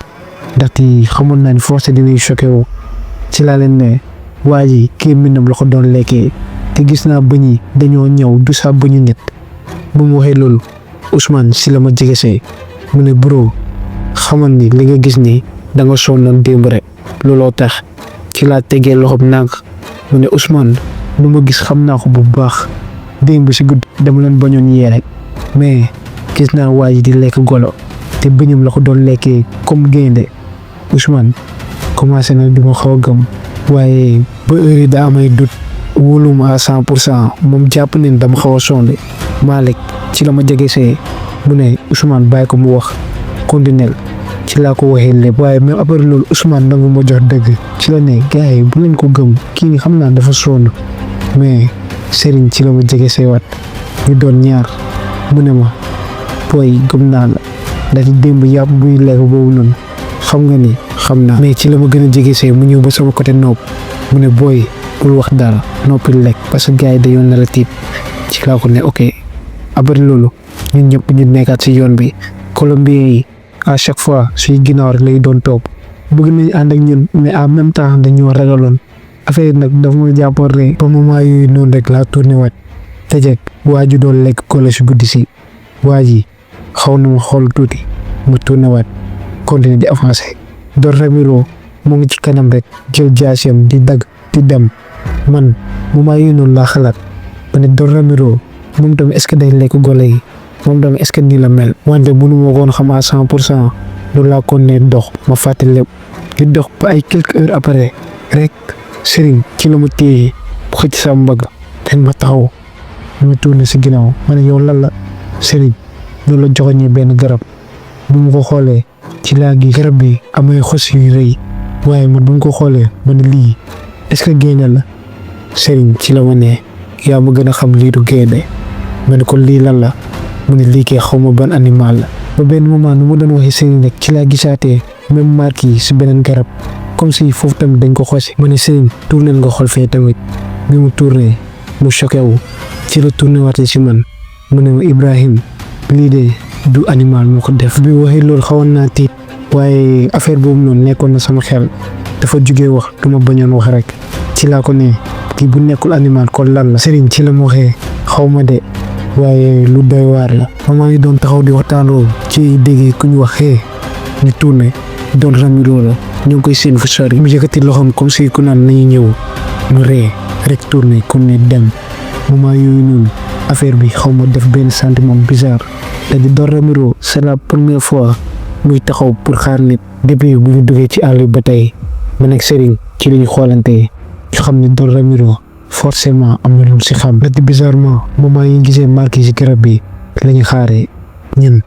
ndaxte xamoon naa ne forcé dinañ choqué wu ci laa leen ne waa ji kii mbindam la ko doon lekkee te gis naa bëñ yi dañoo ñëw du saa bëñu nit bu mu waxee loolu Ousmane si la ma jegesee mu ne bro xamal ni li nga gis ni da nga sonnoon démb rek looloo tax. ci laa tegee loxoom nànk mu ne Ousmane lu ma gis xam naa ko bu baax démb si guddi dama leen bañoon yee rek mais gis naa waa ji di lekk golo te bëñam la ko doon lekkee comme gaynde. Ousmane commencé na di ma xaw a gëm waaye ba heure yi daa amay dut wóoluma à 100% moom jàpp ne dama xaw a sonde. Malick ci la ma jege see mu ne Ousmane bàyyi ko mu wax continuel ci laa ko waxee lépp waaye même après loolu Ousmane nangu ma jox dëgg ci la ne gars yi bu leen ko gëm kii xam naa dafa sonn mais Serigne ci la ma jege see waat ñu doon ñaar mu ne ma booy gëm naa la ndax démb yàpp buy lekk boobu noonu xam nga ni xam naa mais ci la ma gën a jege see mu ñëw ba sama côté nopp mu ne booy bul wax dara noppi lekk parce que gars yi dañoo nar a tiit ci laa ko ne ok après loolu ñun ñëpp ñu nekkaat si yoon bi Colombien yi à chaque fois suy ginnaaw rek lay doon topp bëgg nañ ànd ak ñun mais en même temps dañoo ragaloon affaire nag dafa ma jàppoon rek ba moment yooyu noonu rek laa tourné waat tëjee waa ji doon lekk kolo si guddi si waa ji xaw na ma xool tuuti mu tourné waat continuer di avancer. Don Ramiro mu ngi ci kanam rek jël jaasiyam di dagg di dem man moment yooyu noonu laa xalaat ba ne Don Ramiro moom tamit est-ce que day lekk golo yi moom tamit est-ce que nii la mel wante mënu ma koon xam à 100% loolu laa ko ne dox ma fàtte lépp di dox ba ay quelques heures après rek Serigne ci la ma téye xëcc sa mbagg ten ma taxaw ñu tourné si ginnaaw ma ne yow lan la Serigne loolu la joxoñee benn garab bu mu ko xoolee ci laa gi garab bi amay xos yu rëy waaye man bu mu ko xoolee ma ne lii est-ce que gaynde la Serigne ci la ma ne yaa ma gën a xam lii du gaynde ma ne ko lii lan la mu ne lii kay xaw ma ban animal la ba benn moment nu mu doon waxee Serigne rek ci laa gisaatee même marque yi si beneen garab comme si foofu tamit dañ ko xosi ma ne Serigne tourné nga xool fee tamit bi mu tourné mu choqué wu ci la tourné waatee si man mu ne ma Ibrahim lii de du animal moo ko def bi waxee loolu xawoon naa tiit waaye affaire boobu noonu nekkoon na sama xel dafa jugee wax du ma bañoon wax rek ci laa ko ne kii bu nekkul animal kon lan la Serigne ci la ma waxee xaw ma de waaye lu doy waar la maa ngi doon taxaw di waxtaanoo ci dégg ku ñu waxee ñu tourné Don Ramiro la ñu ngi koy seen fu sori mu yëkkati loxoom comme si ku naan nañu ñëw mu ree rek tourné ku ne dem moment yooyu noonu affaire bi xaw ma def benn sentiment bizarre te di Don Ramiro c'est la première fois muy taxaw pour xaar nit depuis bu ñu duggee ci àll ba tey ma nekk Serigne ci li ñu xoolante ñu xam ne Don Ramiro forcément am na lu si xam te bizarrement moment yi ñu gisee marqué si garab bi la ñu xaaree ñun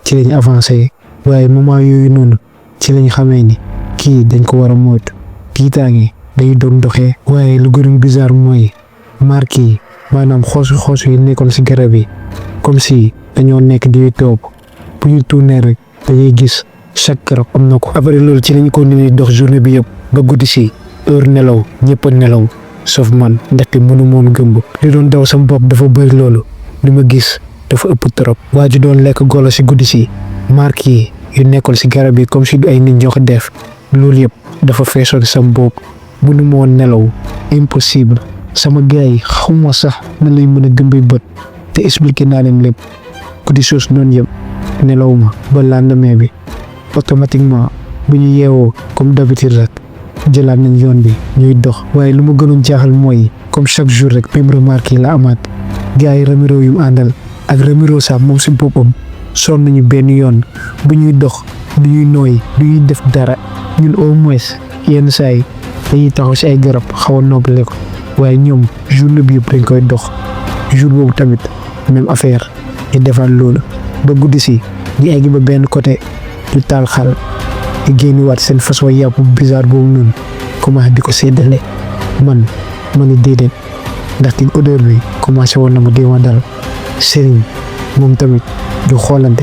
ci la ñu avancé waaye moment yooyu noonu ci la ñu xamee ni kii dañ ko war a moytu tiitaange dañuy doon doxee waaye lu gën a bizarre mooy marqué yi maanaam xoosu yi nekkoon si garab yi comme si dañoo nekk di toog bu ñu tourné rek dañuy gis chaque garab am na ko. après loolu ci lañ continuer dox journée bi yëpp ba guddi si heure nelaw ñëpp a nelaw sauf man ndaxte mënu moon gëmb li doon daw sama bopp dafa bëri loolu li ma gis dafa ëpp trop. waa ji doon lekk golo si guddi si marque yi yu nekkoon si garab yi comme si du ay nit ñoo ko def loolu yëpp dafa feesoon sama bopp mënu moon nelaw impossible. sama gars yi xawma sax na lay mën a gëmbee bët te expliqué naa leen lépp guddi soos noonu yëpp nelawuma ba lendemain bi automatiquement bu ñu yeewoo comme d'habitude rek jëlaat nañ yoon bi ñuy dox waaye lu ma gënoon jaaxal mooy comme chaque jour rek même remarque yi la amaat gars yi Ramiro yu mu àndal ak Ramiro sax moom si boppam sonn nañu benn yoon bu ñuy dox du ñuy nooy du ñuy def dara ñun au moins yenn saa yi dañuy taxaw si ay garab xaw a noppale ko waaye ñoom journée bi yëpp dañ koy dox jour boobu tamit même affaire ñu defal loolu ba guddi si ñu egg ba benn côté ñu taal xal di génnewaat seen façon yàpp bizarre boobu noonu commencé di ko séddale man ni déedéet ndaxte odeur bi commencé woon na ma déema dal Serigne moom tamit du xoolante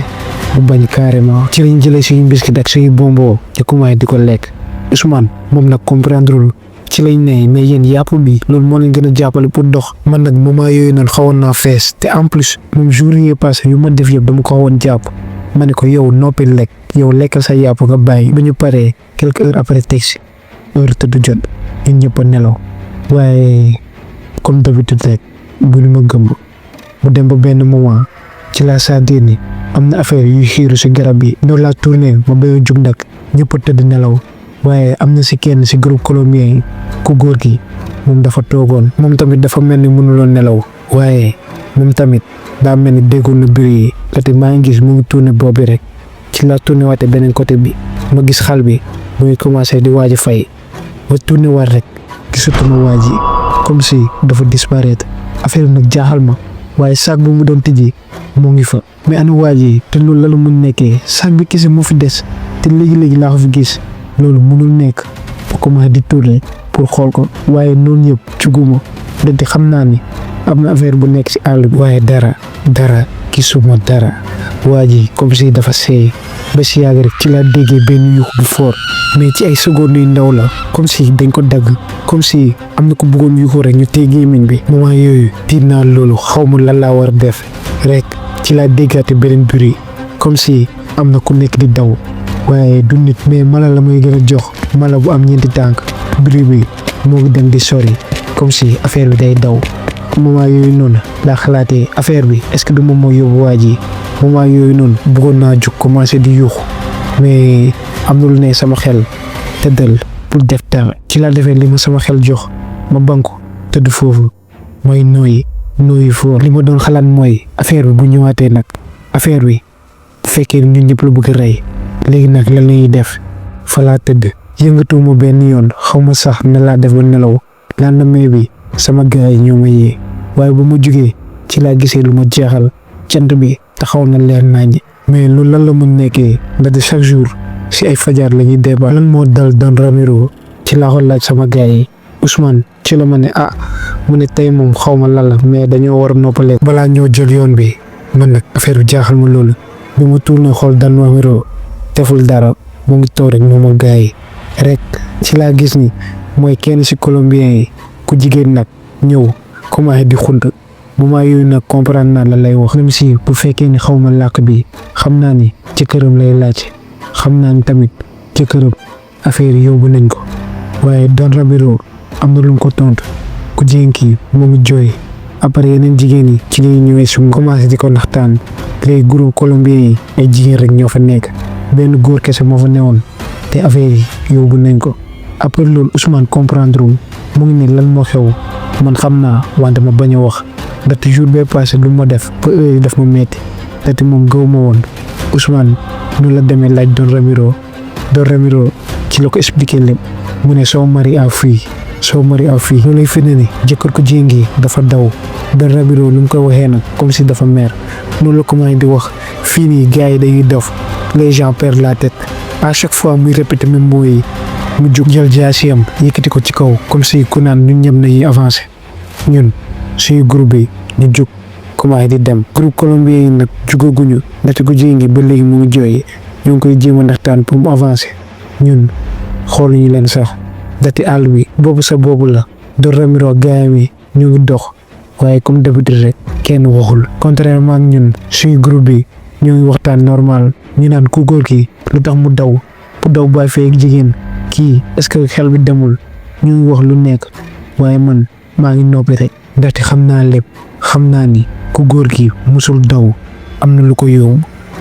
bu bañ carrément ci lañ jëlee suñu biscuit ak suñu bonbon di commencé di ko lekk Ousmane moom nag comprendre ci lañ ne mais yéen yàpp bi loolu moo leen gën a jàppale pour dox man nag moment yooyu noonu xawoon naa fees te en plus moom jour yi passé yu ma def yëpp dama ko xawoon jàpp ma ne ko yow noppi lekk yow lekkal sa yàpp nga bàyyi ba ñu paree quelques heures après taxi heure tëdd jot ñun ñëpp a nelaw waaye comme d'habitude rek bu ñu ma gëmb mu dem ba benn moment ci la saa ni am na affaire yuy xiiru si garab yi. noonu laa tourné ma bëgg a jug nag ñëpp a tëdd nelaw waaye am na si kenn si groupe colombien yi ku góor gi moom dafa toogoon moom tamit dafa mel ni mënuloon nelaw waaye moom tamit daa mel ni déggoon na bruit yi te maa ngi gis mu ngi tourné boobu rek ci laa tourné waate beneen côté bi ma gis xal bi mu ngi commencé di waaj a fay ma tourné waat rek gisatuma waa ji comme si dafa disparaître affaire nag jaaxal ma waaye sac bu mu doon tijji moo ngi fa mais ana waa ji te loolu la mun nekkee sac bi kese moo fi des te léegi-léegi laa ko fi gis loolu mënul nekk ma commencé di tourné pour xool ko waaye noonu yëpp juguma dante xam naa ni am na affaire bu nekk ci àll bi waaye dara gisuma dara waa ji comme si dafa seey ba si yàgg rek ci laa déggee benn yuux bu fort mais ci ay secondes yu ndaw la comme si dañ ko dagg comme si am na ko bëggoon yuuxu rek ñu téye gémmiñ bi moment yooyu tiit naa loolu xaw ma lan laa war a def rek ci laa déggaate beneen bruit comme si am na ku nekk di daw waaye du nit mais mala la may gën a jox mala bu am ñeenti tànk bruit bi moo ngi dem di sori comme si affaire bi day daw moment yooyu noonu laa xalaatee affaire bi est-ce que du moom moo yóbbu waa ji moment yooyu noonu bëggoon naa jug commencé di yuuxu mais am na lu ne sama xel tëddal pour def dara ci laa defee li ma sama xel jox ma banku tëdd foofu mooy nooyi foofu li ma doon xalaat mooy affaire bi bu ñëwaatee nag affaire bi bu fekkee ñun ñëpp la bëgg a rey léegi nag lan la ñuy def fa laa tëdd yëngatuwuma benn yoon xaw ma sax ne laa def ba nelaw lendemain bi sama gars yi ñoo ma yee waaye bu ma jugee ci laa gisee lu ma jeexal cant bi taxaw na leer naññ mais loolu lan la mun nekkee ndaxte chaque jour si ay fajar la ñuy débat lan moo dal Don Ramiro ci laa ko laaj sama gars yi Ousmane ci la ma ne mu ne tey moom xaw ma lan la mais dañoo war a noppalee balaa ñoo jël yoon bi man nag affaire bi jaaxal ma loolu bi ma tourné xool Don Ramiro deful dara mu ngi toog rek moom ak gars yi rek ci laa gis ni mooy kenn si colombien yi ku jigéen nag ñëw commencé di xunt moment yooyu nag comprendre naa la lay wax même si bu fekkee ni xaw ma làkk bi xam naa ni ci këram lay laaj xam naa ni tamit ci këram affaire yi yóbbu nañ ko waaye Don Ramiro am na lu mu ko tontu ku jigéen kii mu ngi jooy après yeneen jigéen yi ci lañuy ñëwee su commencé di ko naxtaan léegi groupe colombien yi ay jigéen rek ñoo fa nekk benn góor kese moo fa newoon te affaire yi yóbbu nañ ko après loolu Ousmane comprendre mu ngi ne lan moo xew man xam naa wante ma bañ a wax ndaxte jour bee passé lu ma def ba heure yi daf ma metti ndaxte moom gëw ma woon Ousmane nu la demee laaj Don Ramiro ci la ko expliqué lépp mu ne soo mari a fii loolu lay firnde ni jëkkër ko jigéen gi dafa daw Don Ramiro lu mu ko waxee nag comme si dafa mer noonu la commencé di wax fii nii gars yi dañuy dof les gens perdent la tête à chaque fois muy répéter même mots yi mu jug jël jaasiyam yëkkati ko ci kaw comme si ku naan ñun ñëpp nañuy avancé ñun suñu groupe bi ñu jug commencé di dem groupe colombien yi nag jugaguñu ndaxte ko jigéen gi ba léegi mu ngi jooy ñu ngi koy jéem a ndaxtaan pour mu avancé ñun xooluñu leen sax ndaxte àll bi boobu sa boobu la Don Ramiro gaayam yi ñu ngi dox waaye comme d'habitude rek kenn waxul contrairement ak ñun suñu groupe bi ñu ngi waxtaan normal ñu naan ku góor ki lu tax mu daw bàyyi fee ak jigéen kii est-ce que xel bi demul ñu ngi wax lu nekk waaye man maa ngi noppi rek ndaxte xam naa lépp xam naa ni ku góor gi musul daw am na lu ko yóbbu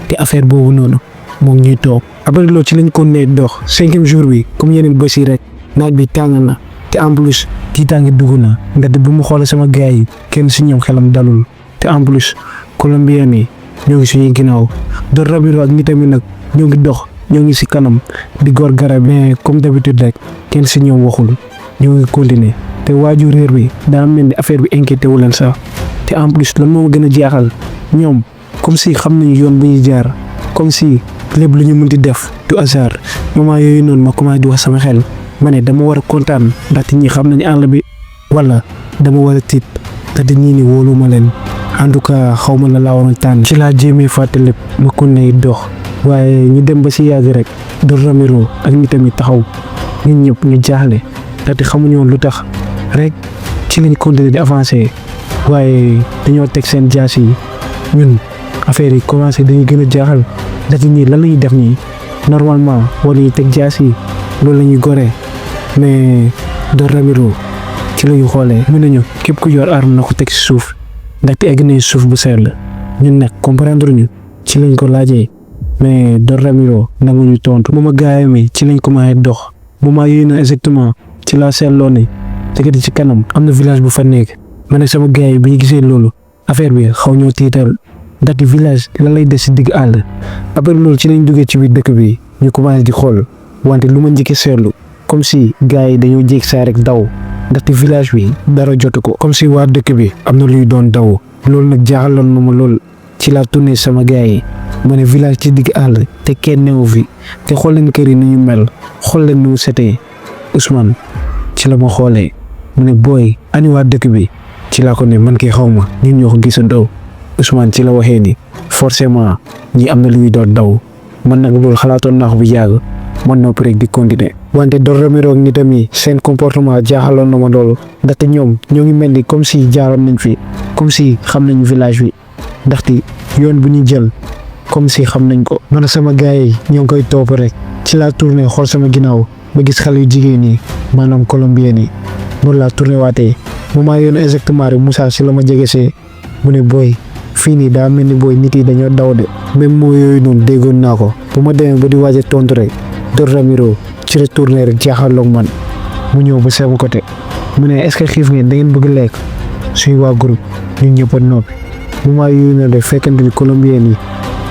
te affaire boobu noonu moo ngi ñuy toog après loolu ci lañ ko nee dox 5e jour bi comme yeneen bés yi rek naaj bi tàng na te en plus tiitaange dugg na ndaxte bu mu xoolee sama gars yi kenn si ñoom xelam dalul te en plus colombien yi ñoo ngi suñuy ginnaaw Don Ramiro ak ñi tamit nag ñoo ngi dox ñoo ngi si kanam di gor garab mais comme d'habitude rek kenn si ñoom waxul ñoo ngi continuer te waaju réer bi daa mel ni affaire bi inquiété wu leen sax te en plus lan moo gën a jaaxal ñoom comme si xam nañu yoon bu ñuy jaar comme si lépp lu ñu mën di def du hasard moment yooyu noonu ma commencé di wax sama xel ma ne dama war a kontaan ndaxte ñi xam nañu àll bi wala dama war a tiit ndaxte ñii ni wóolu ma leen en tout cas xaw ma la laa waroon tànn ci laa jéemee fàtte lépp ma kon ne dox waaye ñu dem ba si yàgg rek Don Ramiro ak ñi tamit taxaw ñun ñëpp ñu jaaxle ndaxte xamuñu woon lu tax rek ci lañ continuer di avancer waaye dañoo teg seen jaas yi ñun affaire yi commencé dañuy gën a jaaxal ndaxte ñii lan la ñuy def nii normalement wala ñuy teg jaas yi loolu la ñuy goree mais Don Ramiro ci la ñu xoolee mën nañu képp ku yor arme na ko teg si suuf ndaxte egg nañu suuf bu seer la ñun nag comprendre ñu ci lañ ko laajee mais Don Ramiro nanguñu tontu. bu ma gaayee mi ci lañ commencé dox bu ma yéey na exactement ci laa seetloo ne te ci kanam am na village bu fa nekk ma ne sama gaay yi bi ñu gisee loolu affaire bi xaw ñoo tiital ndaxte village la lay des si digg àll. après loolu ci lañ duggee ci biir dëkk bi ñu commencé di xool wante lu ma njëkkee seetlu comme si gars yi dañoo jéeg saa rek daw ndaxte village bi dara jotu ko comme si waa dëkk bi am na luy doon daw. loolu nag jaaxaloon na ma lool ci laa tourné sama gars yi ma ne village ci digg àll te kenn newu fi te xool leen kër yi ni ñu mel xool leen nu mu setee. Ousmane ci la ma xoolee mu ne booy ani waa dëkk bi ci laa ko ne man kay xaw ma ñun ñoo ko gisandoo. Ousmane ci la waxee ni forcément ñi am na luy doon daw man nag loolu xalaatoon naa ko bu yàgg man noppi rek di continuer. wante Don Ramiro ak nitam yi seen comportement jaaxaloon na ma loolu ndaxte ñoom ñoo ngi mel ni comme si jaaroon nañ fi comme si xam nañ village bi ndaxte yoon bu ñu jël comme si xam nañ ko. man sama gars yi ñoo ngi koy topp rek ci laa tourné xool sama ginnaaw ba gis xale yu jigéen yi maanaam colombien yi noonu laa tourné waatee bu maa yoon exactement rek Moussa si la ma jegesee mu ne booy fii nii daa mel ni booy nit yi dañoo daw de. même moo yooyu noonu déggoon naa ko bu ma demee ba di waaj a tontu rek Don Ramiro ci la tourné rek jaaxaloog man mu ñëw ba sama côté mu ne est-ce que xiif ngeen da ngeen bëgg lekk suy waa groupe ñun ñëpp a noppi bu maa yooyu noonu rek fekkante ni colombien yi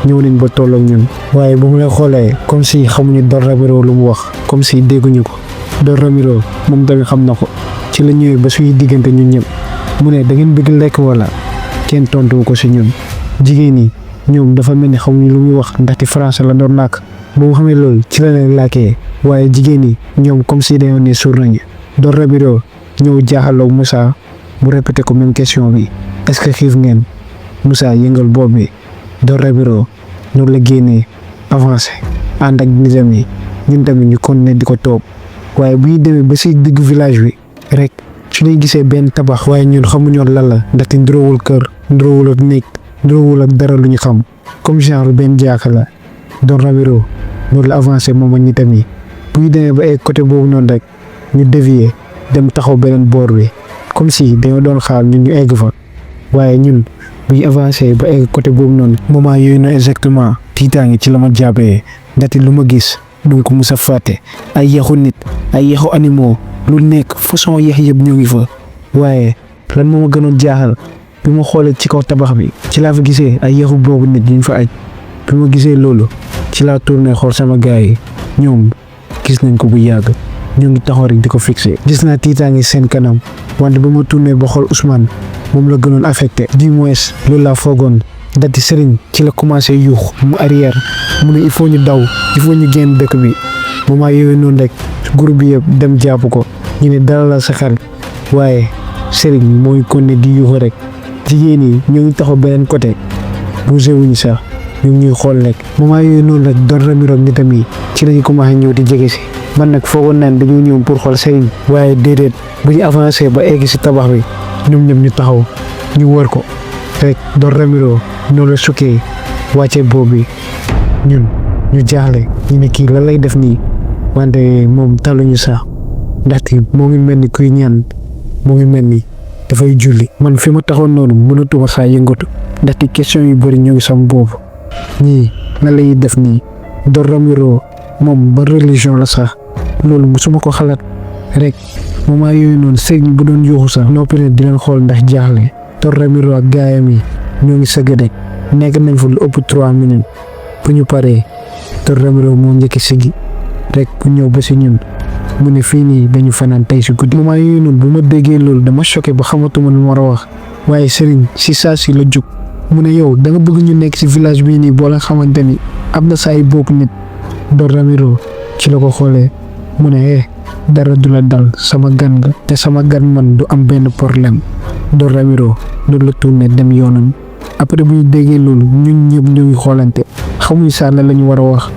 ñëw nañ ba tolloog ñun waaye bu mu lay xoolee comme si xamuñu Don Ramiro lu mu wax comme si dégguñu ko. Don Ramiro moom tamit xam na ko ci la ñëwee ba suñuy diggante ñun ñëpp mu ne da ngeen bëgg lekk wala kenn tontu ko si ñun. jigéen ñi ñoom dafa mel ni xamuñu lu muy wax ndaxte français la doon làkk bu mu xamee loolu ci la leen làkkee waaye jigéen ñi ñoom comme si dañoo ne suur nañu. Don Ramiro ñëw jaaxaloo Moussa mu répété ko même question bi est-ce que xiif ngeen Moussa yëngal bopp bi. Don Ramiro noonu la génnee avancé ànd ak nitam yi ñun tamit ñu continuer di ko toog waaye bu ñu demee ba si digg village bi rek su ñuy gisee benn tabax waaye ñun xamuñoon lan la ndaxte nduroowul kër nduroowul ak néeg nduroowul ak dara lu ñu xam comme genre benn jaaka la. Don Ramiro noonu la avancé moom ak nitam yi bu ñu demee ba ay côté boobu noonu rek ñu dévier dem taxaw beneen boor bi comme si dañoo doon xaar ñun ñu egg fa waaye ñun bu ñu avancé ba egg côté boobu noonu moment yooyu na exactement tiitaange ci la ma jàppee ndaxte lu ma gis du ko mus a fàtte ay yaxu nit ay yaxu animaux lu nekk façon yax yëpp ñoo ngi fa waaye lan moo ma gënoon jaaxal bi ma xoolee ci kaw tabax bi ci laa fa gisee ay yaxu boobu nit ñu fa aj bi ma gisee loolu ci laa tourné xool sama gars yi ñoom gis nañ ko bu yàgg ñoo ngi taxaw rek di ko fixé. gis naa tiitaange seen kanam wante ba ma tourné ba xool Ousmane moom la gënoon affecté du moins loolu laa foogoon dati Serigne ci la commencé yuux mu arrière mu ne il faut ñu daw il faut ñu génn dëkk bi moment yooyu noonu rek groupe bi yëpp dem jàpp ko ñu ne dara la sa xel waaye Serigne mooy kon ne di yuuxu rek jigéen yi ñoo ngi taxaw beneen côté bougé wuñu sax ñu ngi ñuy xool rek moment yooyu noonu rek Don Ramiro nitam yi ci lañu commencé ñëw di jege si man nag foogoon naan dañoo ñëw pour xool Serigne waaye déedéet bu ñu avancé ba egg si tabax bi ñoom ñoom ñu taxaw ñu wër ko rek Don Ramiro noonu la sukkee wàcce boobu bi ñun ñu jaaxle ñu ne kii lan lay def nii wante moom taluñu sax ndaxte moo ngi mel ni kuy ñaan moo ngi mel ni dafay julli. man fi ma taxoon noonu mënatuma saa yëngatu ndaxte question yu bëri ñoo ngi sama boobu ñii lan lay def nii Don Ramiro moom ba religion la sax loolu musuma ko xalaat rek moment yooyu noonu sëñ bu doon yuuxu sax noppi ne di leen xool ndax jaaxle. Don Ramiro ak gaayam yi ñoo ngi sëgg rek nekk nañ fa lu ëpp 3 minutes bu ñu paree Don Ramiro moo njëkk siggi rek ku ñëw ba si ñun mu ne fii nii dañu fanaan tey si guddi. moment yooyu noonu bu ma déggee loolu dama choqué ba xamatuma lu ma war a wax waaye Serigne si saa si la jug mu ne yow da nga bëgg ñu nekk si village bii nii boo la xamante ni am na saa yu bokk nit. Don Ramiro ci la ko xoolee mu ne dara du la dal sama gan nga te sama gan man du am benn problème. Don Ramiro loolu la tourné dem yoonam après bu ñu déggee loolu ñun ñëpp ñu ngi xoolante xamuñu saa la ñu war a wax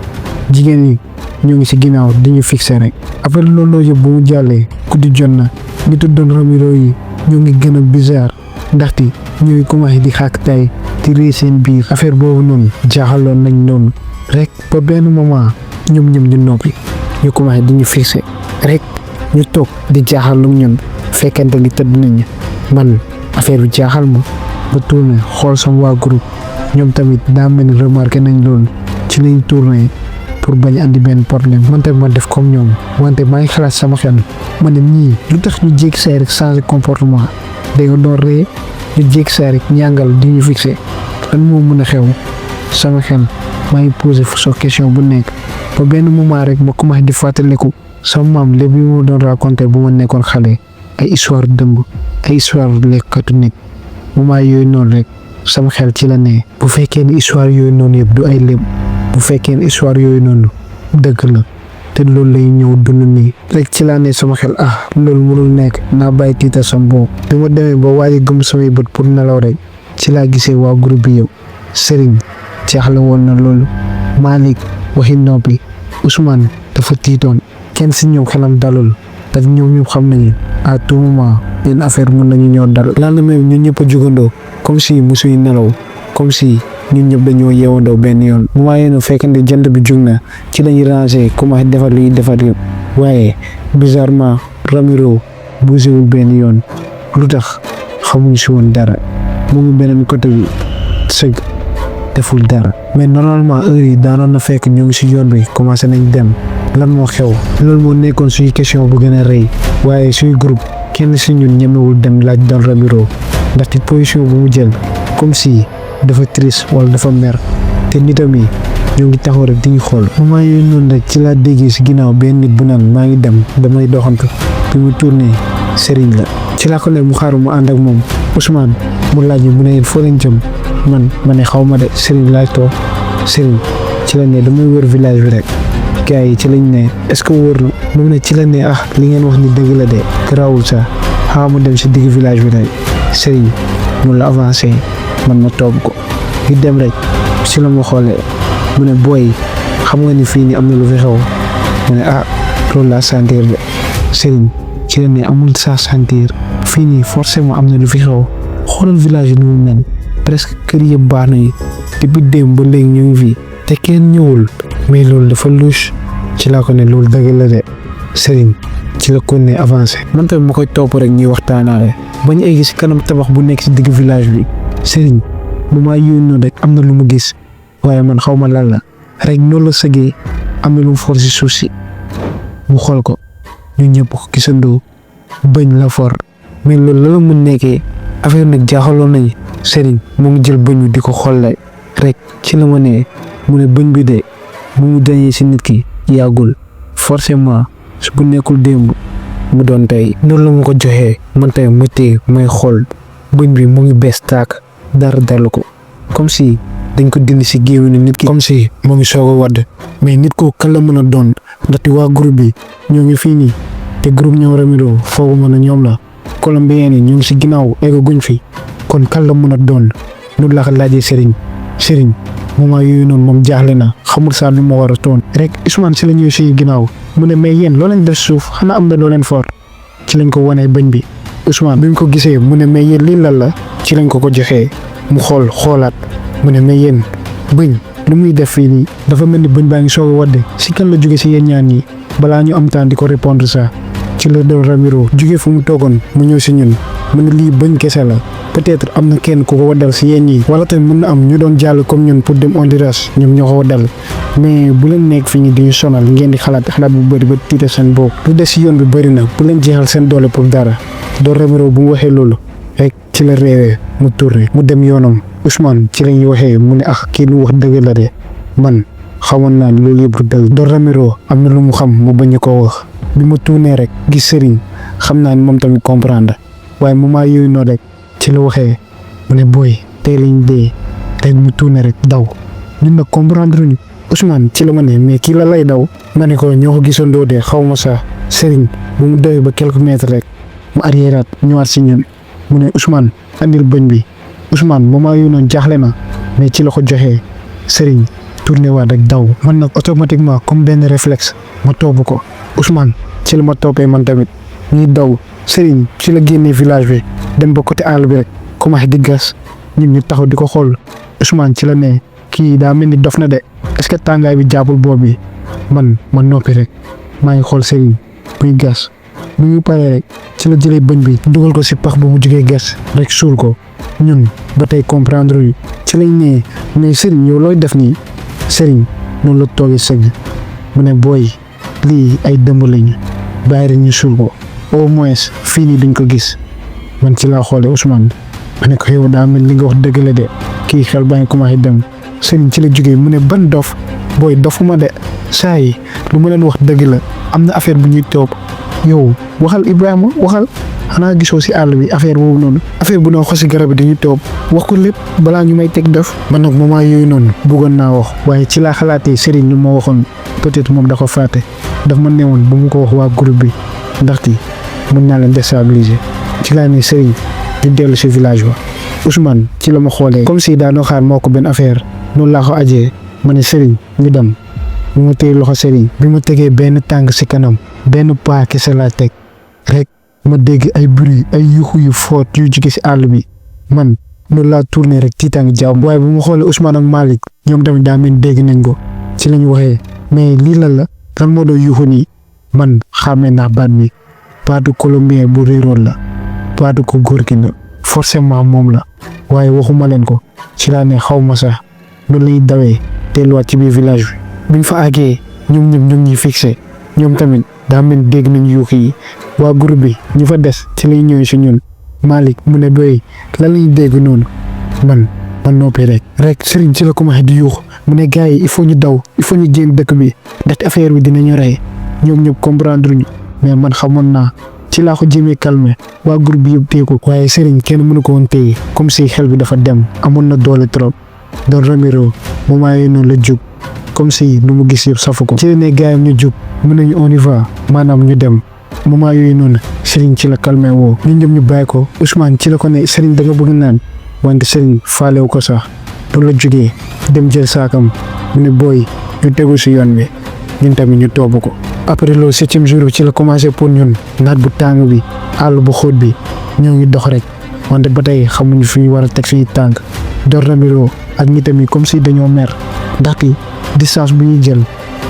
jigéen yi ñoo ngi si ginnaaw di ñu fixé rek. après loolu yëpp bu mu jàllee guddi jot na nitu Don Ramiro yi ñoo ngi gën a bizarre ndaxte ñoo ngi commencé di xàq tay di rëy seen biir affaire boobu noonu jaaxaloon nañ noonu rek ba benn moment ñoom ñu noppi ñu commencé di ñu fixé rek ñu toog di jaaxal ñun fekkente ni tëdd nañ man affaire bi jaaxal ma ba tourné xool sama waa groupe ñoom tamit daa mel ni remarqué nañ loolu ci lañ tourné pour bañ andi benn problème man tamit ma def comme ñoom wante maa ngi xalaat sama xel ma ne ñii lu tax ñu jékki saa rek changer comportement da nga doon ree ñu jékki saa rek ñàngal di ñu fixé lan moo mën a xew sama xel maa ngi posé fu soo question bu nekk ba benn moment rek ma commencé di fàttaliku sama maam lépp bi ma doon raconté bu ma nekkoon xale ay histoire dëmb ay histoire lekkatu nit moment yooyu noonu rek sama xel ci la ne bu fekkee ni histoire yooyu noonu yëpp du ay lépp bu fekkee ni histoire yooyu noonu dëgg la te loolu lay ñëw dund nii rek ci laa ne sama xel loolu mënul nekk naa bàyyi tiita sama bopp bi ma demee ba waaye gëm samay bët pour nelaw rek ci laa gisee waa groupe bi yow Serigne jaaxle woon na loolu Malick waxi noppi Ousmane dafa tiitoon kenn si ñoom xelam dalul te ñoom ñëpp xam nañu à tout moment benn affaire mën nañu ñoo dal lan la même ñun ñëpp a jugandoo comme si musuy nelaw comme si ñun ñëpp dañoo yeewandoo benn yoon bu ma yéen fekkante jant bi jug na ci lañuy ranger commencé defar li ñuy defar yëpp waaye bizarrement Ramiro bougéwul benn yoon lu tax xamuñ si woon dara mu ngi beneen côté bi sëgg deful dara mais normalement heure yi daanoon na fekk ñoo ngi si yoon bi commencé nañ dem lan moo xew loolu moo nekkoon suñu question bu gën a rëy waaye suñu groupe kenn si ñun ñemewul dem laaj dal Ramiro ndaxte position bu mu jël comme si dafa triste wala dafa mer te nitam yi ñoo ngi taxaw rek di ñu xool moment yooyu noonu rek ci laa déggee si ginnaaw benn nit bu naan maa ngi dem damay doxantu bi mu tourné Serigne la ci laa ko ne mu xaaru mu ànd ak moom Ousmane mu laaj mu ne foo leen jëm ma ne xaw ma de Serigne laaj toog Serigne ci la ne damay wër village bi rek gars yi ci lañ ne est-ce que wóor na moom ne ci la ne li ngeen wax ni dëgg la de garaawul sax xaw ma dem si digg village bi rek Serigne mu la avancé man ma toog ko di dem rek si la ma xoolee mu ne booy xam nga ni fii nii am na lu fi xew ma ne loolu laa sentir de Serigne ci la ne amul saa sentir fii nii forcément am na lu fi xew xoolal village yi ni mu mel presque kër yëpp baax nañu depuis démb ba léegi ñu ngi fi te kenn ñëwul mais loolu dafa louche ci laa ko ne loolu dëgg la de Serigne ci la ko ne avancé man tamit ma koy topp rek ñuy waxtaanaale ba ñu egg si kanam tabax bu nekk si digg village bi Serigne moment yooyu noonu rek am na lu mu gis waaye man xaw ma lan la rek noonu la sëggee am na lu mu for si suuf si mu xool ko ñu ñëpp ko gisandoo bëñ la for mais loolu la mu nekkee affaire nag jaaxaloon nañu Serigne mu ngi jël bëñ bi di ko xool rek ci la ma ne mu ne bëñ bi de bu mu dañee si nit ki yàggul forcément su bu nekkul démb mu doon tey noonu la ma ko joxee man tey ma téye may xool bëñ bi mu ngi bees taak dara dalu ko comme si dañ ko dindi si géewu nit ki comme si mu ngi soog a wadd mais nit ko kan la mën a doon ndaxte waa groupe bi ñoo ngi fii nii te groupe ñoom Ramiro foogu mën a ñoom la colombien yi ñu ngi si ginnaaw eggaguñ fi kon kan la mën a doon noonu la ko laajee Serigne moment yooyu noonu moom jaaxle na xamul saa lu ma war a toon rek Ousmane si la ñëw si ginnaaw mu ne mais yéen loo leen def suuf xanaa am na loo leen fort ci lañ ko wanee bëñ bi Ousmane bi mu ko gisee mu ne mais yéen lii lan la ci lañ ko joxee mu xoolaat mu ne mais yéen bëñ lu muy def fii nii dafa mel ni bëñ baa ngi soog a wadde si kan la jóge si yéen ñaan ñi balaa ñu am temps di ko répondre ça ci la doon Ramiro jóge fu mu toogoon mu ñëw si ñun mu ne lii bëñ kese la peut-être am na kenn ku ko waddal si yéen ñi wala tamit mën na am ñu doon jàll comme ñun pour dem Honduras ñoom ñoo ko waddal mais bu leen nekk fi ñu di ñu sonal ngeen di xalaat bu bëri ba tiite seen bopp lu des si yoon bi bëri na bu leen jeexal seen doole pour dara doon Ramiro bu mu waxee loolu rek ci la réewee mu tourné mu dem yoonam Ousmane ci lañuy waxee mu ne kii lu wax dëgg la de man xamoon naa loolu yëpp du dëgg doon Ramiro am na lu mu xam mu bañ koo wax bi mu tourné rek gis Serigne xam naa ni moom tamit comprendre waaye moment yooyu noonu rek ci la waxee mu ne booy tey lañ dee tey mu tourné rek daw ñun nag comprendre ñu Ousmane ci la ma ne mais kii la lay daw ma ne ko ñoo ko gisandoo de xaw ma sax Serigne bu mu dawee ba quelques mètres rek mu arriéraat ñëwaat si ñun mu ne Ousmane andil bëñ bi Ousmane moment yooyu noonu jaaxle na mais ci la ko joxee Serigne tourné waat rek daw man nag automatiquement comme benn réflexe ma topp ko Ousmane ci la ma toppee man tamit ñuy daw Serigne ci la génnee village bi dem ba côté àll bi rek commencé di gas ñun ñu taxaw di ko xool Ousmane ci la ne kii daa mel ni dof na de est-ce que tàngaay bi jàppul boobu bi ma noppi rek maa ngi xool Serigne muy gas bu ñu paree rek ci la jëlee bëñ bi dugal ko si pax bu mu jógee gas rek suul ko ñun ba tey comprendre yu ci lañ ne mais Serigne yow looy def nii Serigne noonu la toogee sëgg mu ne booy lii ay dëmb lañu bàyyi rek ñu suul ko au moins fii nii duñ ko gis man ci laa xoolee Ousmane ma ne ko yow daa mel li nga wax dëgg la de kii xel baa ngi commencé dem Serigne ci la jógee mu ne ban dof booy dofuma de saa yi lu ma leen wax dëgg la am na affaire bu ñuy topp yow waxal Ibrahima waxal xanaa gisoo si àll bi affaire boobu noonu affaire bu noo xosi garab bi dañuy topp wax ko lépp balaa ñu may teg def man nag moment yooyu noonu bëggoon naa wax waaye ci laa xalaatee Serigne lu ma waxoon peut-être moom da ko fàtte daf ma newoon bu mu ko wax waa groupe bi ndaxte mën naa leen déstabiliser ci laa ne Serigne ñu dellu si village ba Ousmane ci la ma xoolee comme si daanoo xaar moo ko benn affaire noonu laa ko ajee ma ne Serigne ñu dem bi ma téye loxo Serigne bi ma tegee benn tànk si kanam benn paa kese laa teg rek ma dégg ay bruit ay yuxu yu foot yu jóge si àll bi man noonu laa tourné rek tiitaangi jaww waaye bu ma xoolee Ousmane ak Malick ñoom tamit daa mel dégg nañ ko ci la ñu waxee mais lii lan moo doon yuxu nii man xàmmee naa baat bi baatu colombien bu réeroon la baatu ko góor gi la forcément moom la waaye waxuma leen ko ci laa ne xaw ma sax noonu la ñuy dawee delluwaat ci biir village bi biñ fa àggee ñoom ñëpp ñu ngi ñuy fixé ñoom tamit daa mel dégg nañ yuuxu yi waa groupe bi ñu fa des ci lay ñëwee si ñun Malick mu ne doy lan lañu dégg noonu man noppi rek Serigne ci la commencé di yuux mu ne gars yi il faut ñu daw il faut ñu jéem dëkk bi ndaxte affaire bi dinañu rey ñoom ñëpp comprendre ñu mais man xamoon naa ci laa ko jéemee calmer waa groupe bi yëpp téye ko waaye Serigne kenn mënu ko woon téye comme si xel bi dafa dem amoon na doole trop Don Ramiro moment yooyu noonu la jug comme si nu mu gis yëpp safu ko ci la ne gars yi ñu jug mën nañu on y va maanaam ñu dem moment yooyu noonu Serigne ci la calmé woo ñun ñëpp ñu bàyyi ko Ousmane ci la ko ne Serigne da nga bëgg naan wante Serigne faalewu ko sax loolu la jógee dem jël saakam mu ne booy ñu tegu si yoon bi ñun tamit ñu toob ko. après loolu 7e jour bi ci la commencé pour ñun naat bu tàng bi àll bu xóot bi ñoo ngi dox rek wante ba tey xamuñu fi ñu war a teg suñu tànk Don Ramiro ak ñi tamit comme si dañoo mer ndaxte distance bu ñuy jël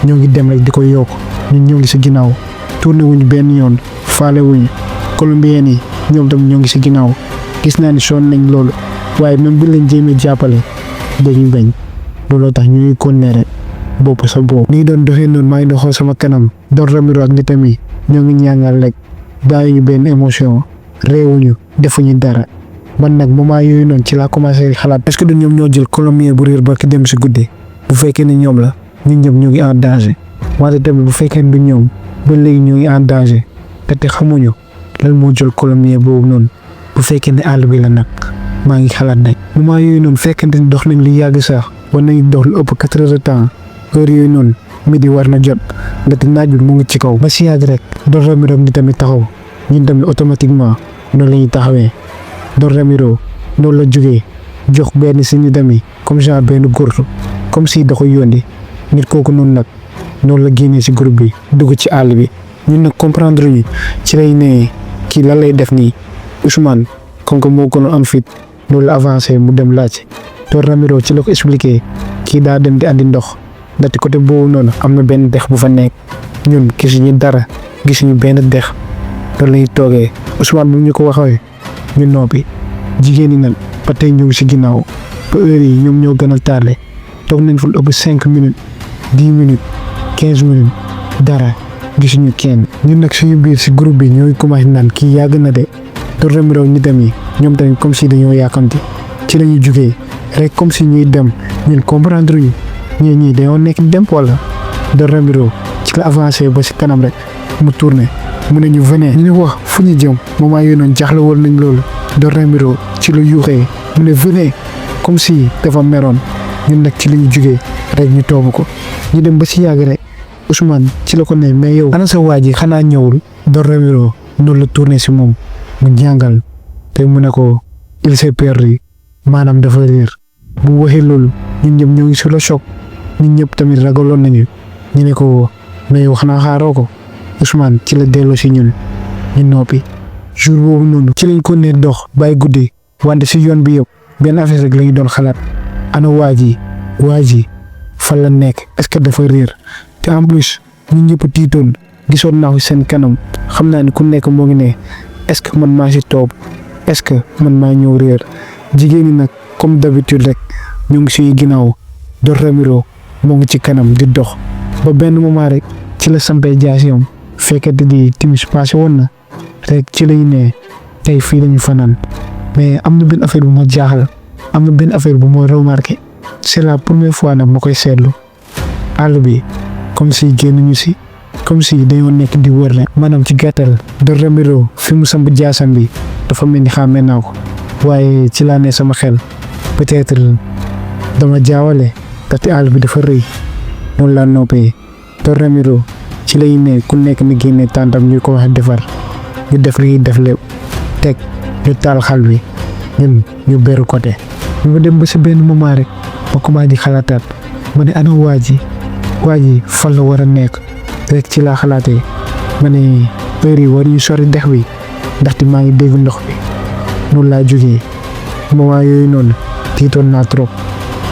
ñoo ngi dem rek di ko yokk ñun ñoo ngi si ginnaaw tourné wuñu benn yoon faale wuñu colombien yi ñoom tamit ñoo ngi si ginnaaw gis naa ni sonn nañ loolu waaye même bi leen jéemee jàppale dañuy bañ looloo tax ñu ngi continuer rek bopp sa bopp. ni doon doxee noonu maa ngi doon xool sama kanam Don Ramiro ak nit tamit ñoo ngi ñaangal rek bàyyi ñu benn émotion réewuñu defuñu dara man nag moment yooyu noonu ci laa commencé xalaat est-ce que du ñoom ñoo jël colombien bu réer ba ki dem si guddi bu fekkee ne ñoom la ñun ñëpp ñu ngi en danger wante tamit bu fekkee ne du ñoom ba léegi ñu ngi en danger te xamuñu lan moo jël colombien boobu noonu bu fekkee ne àll bi la nag maa ngi xalaat nag moment yooyu noonu fekkente ni dox nañ lu yàgg sax war nañu dox lu ëpp 4 heures de temps heure yooyu noonu midi war na jot ndaxte naaj bi mu ngi ci kaw ba si yàgg rek Don Ramiro ni tamit taxaw ñun tamit automatiquement noonu la ñuy taxawee Don Ramiro noonu la jógee jox benn si nit tamit comme genre benn góortu comme si da ko yónni nit kooku noonu nag noonu la génnee si groupe bi dugg ci àll bi ñun nag comprendre ñu ci lay ne kii lan lay def nii Ousmane comme que moo gënoon am fit loolu la avancé mu dem laaj Don Ramiro ci la ko expliqué kii daa dem di andi ndox ndaxte côté boobu noonu am na benn dex bu fa nekk ñun gisuñu dara gisuñu benn dex loolu la ñuy toogee Ousmane bu ñu ko waxee ñu noppi jigéen ñi nag ba tey ñu ngi si ginnaaw ba heure yi ñoom ñoo gën a tardé toog nañ fa lu ëpp 5 minutes 10 minutes 15 minutes dara gisuñu kenn ñun nag suñu biir si groupe bi ñooy commencé naan kii yàgg na de Don Ramiro ñi dem yi ñoom tamit comme si dañoo yàkkamti ci la ñuy jugee rek comme si ñuy dem ñun comprendre ñu ñii dañoo nekk dem wala Don Ramiro ci la avancé ba si kanam rek mu tourné mu ne ñu venez ñu ne wax fu ñu jëm moment yooyu noonu jaaxle woon nañ loolu Don Ramiro ci la yuuxee mu ne venez comme si dafa meroon ñun nag ci la ñu jugee rek ñu toobu ko ñu dem ba si yàgg rek Ousmane ci la ko ne mais yow ana sa waa ji xanaa ñëwul Don Ramiro noonu la tourné si moom mu jàngal te mu ne ko il s'est perdu maanaam dafa réer bu waxee loolu ñun ñëpp ñoo ngi sur le choc ñun ñëpp tamit ragaloon nañu ñu ne ko mais yow xanaa xaaroo ko Ousmane ci la delloo si ñun ñu noppi jour boobu noonu ci lañ ko ne dox bàyyi guddi wante si yoon bi yëpp benn affaire rek la ñu doon xalaat ana waa ji fan la nekk est-ce que dafa réer te en plus ñun ñëpp tiitoon gisoon naa ko seen kanam xam naa ne ku nekk moo ngi ne est-ce que man maa si toog est-ce que man maa ñëw réer jigéen ñi nag comme d'habitude rek ñu ngi suy ginnaaw Don Ramiro moo ngi ci kanam di dox ba benn moment rek ci la sampee jaasiyam fekkete di timis passé woon na rek ci lay ne tey fii lañu fanaan mais am na benn affaire bu ma jaaxal am na benn affaire bu ma remarqué c'est la première fois nag ma koy seetlu àll bi comme si génn ñu si comme si dañoo nekk di wër rek maanaam ci gàttal Don Ramiro fi mu samp jaasam bi dafa mel ni xàmmee naa ko waaye ci laa ne sama xel peut-être dama jaawale ndaxte àll bi dafa rëy noonu laa noppee Don Ramiro ci lay ne ku nekk ni génne tàntam ñu ko wax defar ñu def li def lépp teg ñu taal xal bi ñun ñu beru côté ñu dem ba si benn moment rek ma commencé di xalaataat ma ne ana waa ji fan la war a nekk rek ci laa xalaatee ma ne heure yi war ñu sori dex bi ndaxte maa ngi dégg ndox bi noonu laa jógee moment yooyu noonu tiitoon naa trop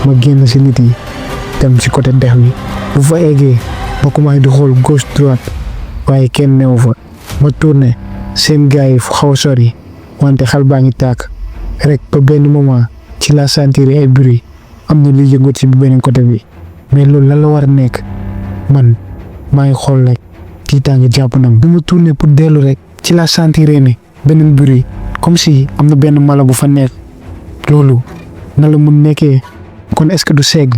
ma génn si nit yi dem ci côté dex bi bu fa eggee ma commencé di xool gauche droite waaye kenn newu fa ma tourné seen gars yi fu xaw a sori wante xal baa ngi tàkk rek ba benn moment ci la sentir ay bruit am na luy yëngu ci beneen côté bi mais loolu lan la war a nekk man maa ngi xool rek tiitaange jàpp na bi ma tourné pour dellu rek ci la sentir ne beneen bruit comme si am na benn mala bu fa nekk loolu na la mun nekkee kon est-ce que du segg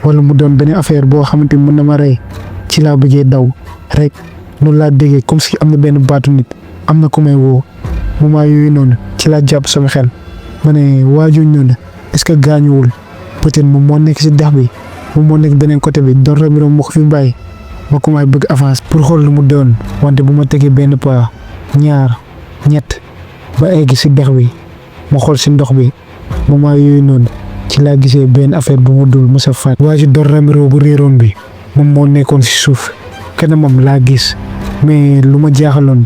wala mu doon beneen affaire boo xamante ni mën na ma rey ci laa bëggee daw rek noonu laa déggee comme si am na benn baatu nit am na ku may woo moment yooyu noonu ci laa jàpp sama xel ma ne waajooñ noonu est-ce que gaañuwul peut-être moom moo nekk si dex bi moom moo nekk beneen côté bi Don Ramiro moo ko fi bàyyi ma commencé bëgg avance pour xool lu mu doon wante bu ma tegee benn pas ñaar ñett ba egg si dex bi ma xool si ndox bi moment yooyu noonu ci laa gisee benn affaire bu mu dul mos a faat waa ji Don Ramiro bu réeroon bi moom moo nekkoon si suuf kanamam laa gis mais lu ma jaaxaloon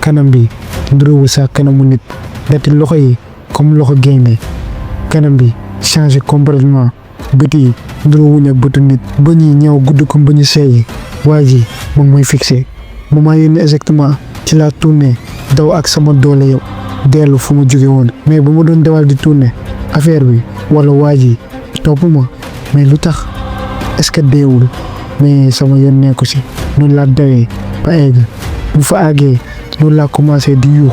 kanam bi nduróowul sax kanamu nit ndaxte loxo yi comme loxo gaynde kanam bi changé complètement bët yi nduróowuñ ak bëtu nit ba ñuy ñëw gudd comme ba ñu seey waa ji moom mooy fixé moment yéen exactement ci laa tourné daw ak sama doole yow dellu fu mu jóge woon mais ba ma doon dawal di tourné affaire bi wala waa ji topp ma mais lu tax est-ce que deewul mais sama yoon nekku si noonu laa dawee ba egg bu fa àggee noonu laa commencé di yuux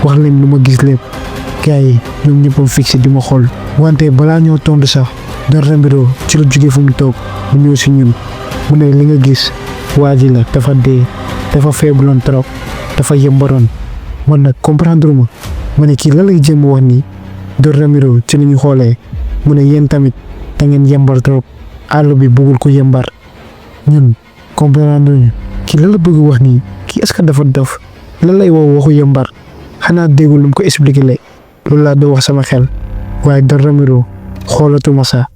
wax leen lu ma gis lépp gars yi ñoom ñëpp a fixé di ma xool wante balaa ñoo tontu sax Don Ramiro ci la jógee fu mu toog mu ñëw si ñun mu ne li nga gis waa ji la dafa dee dafa feebloon trop dafa yëmbaroon man nag comprendre ma ne kii la lay jéem wax nii Don Ramiro ci la ñu xoolee mu ne yéen tamit da ngeen yembar trop àll bi bëggul ko yembar ñun comprendre ñu kii la la bëgg wax nii kii est-ce que dafa dof lan lay waxu yembar xanaa déggul lu mu ko expliqué le loolu laa doon wax sama xel waaye Don Ramiro xoolatuma sax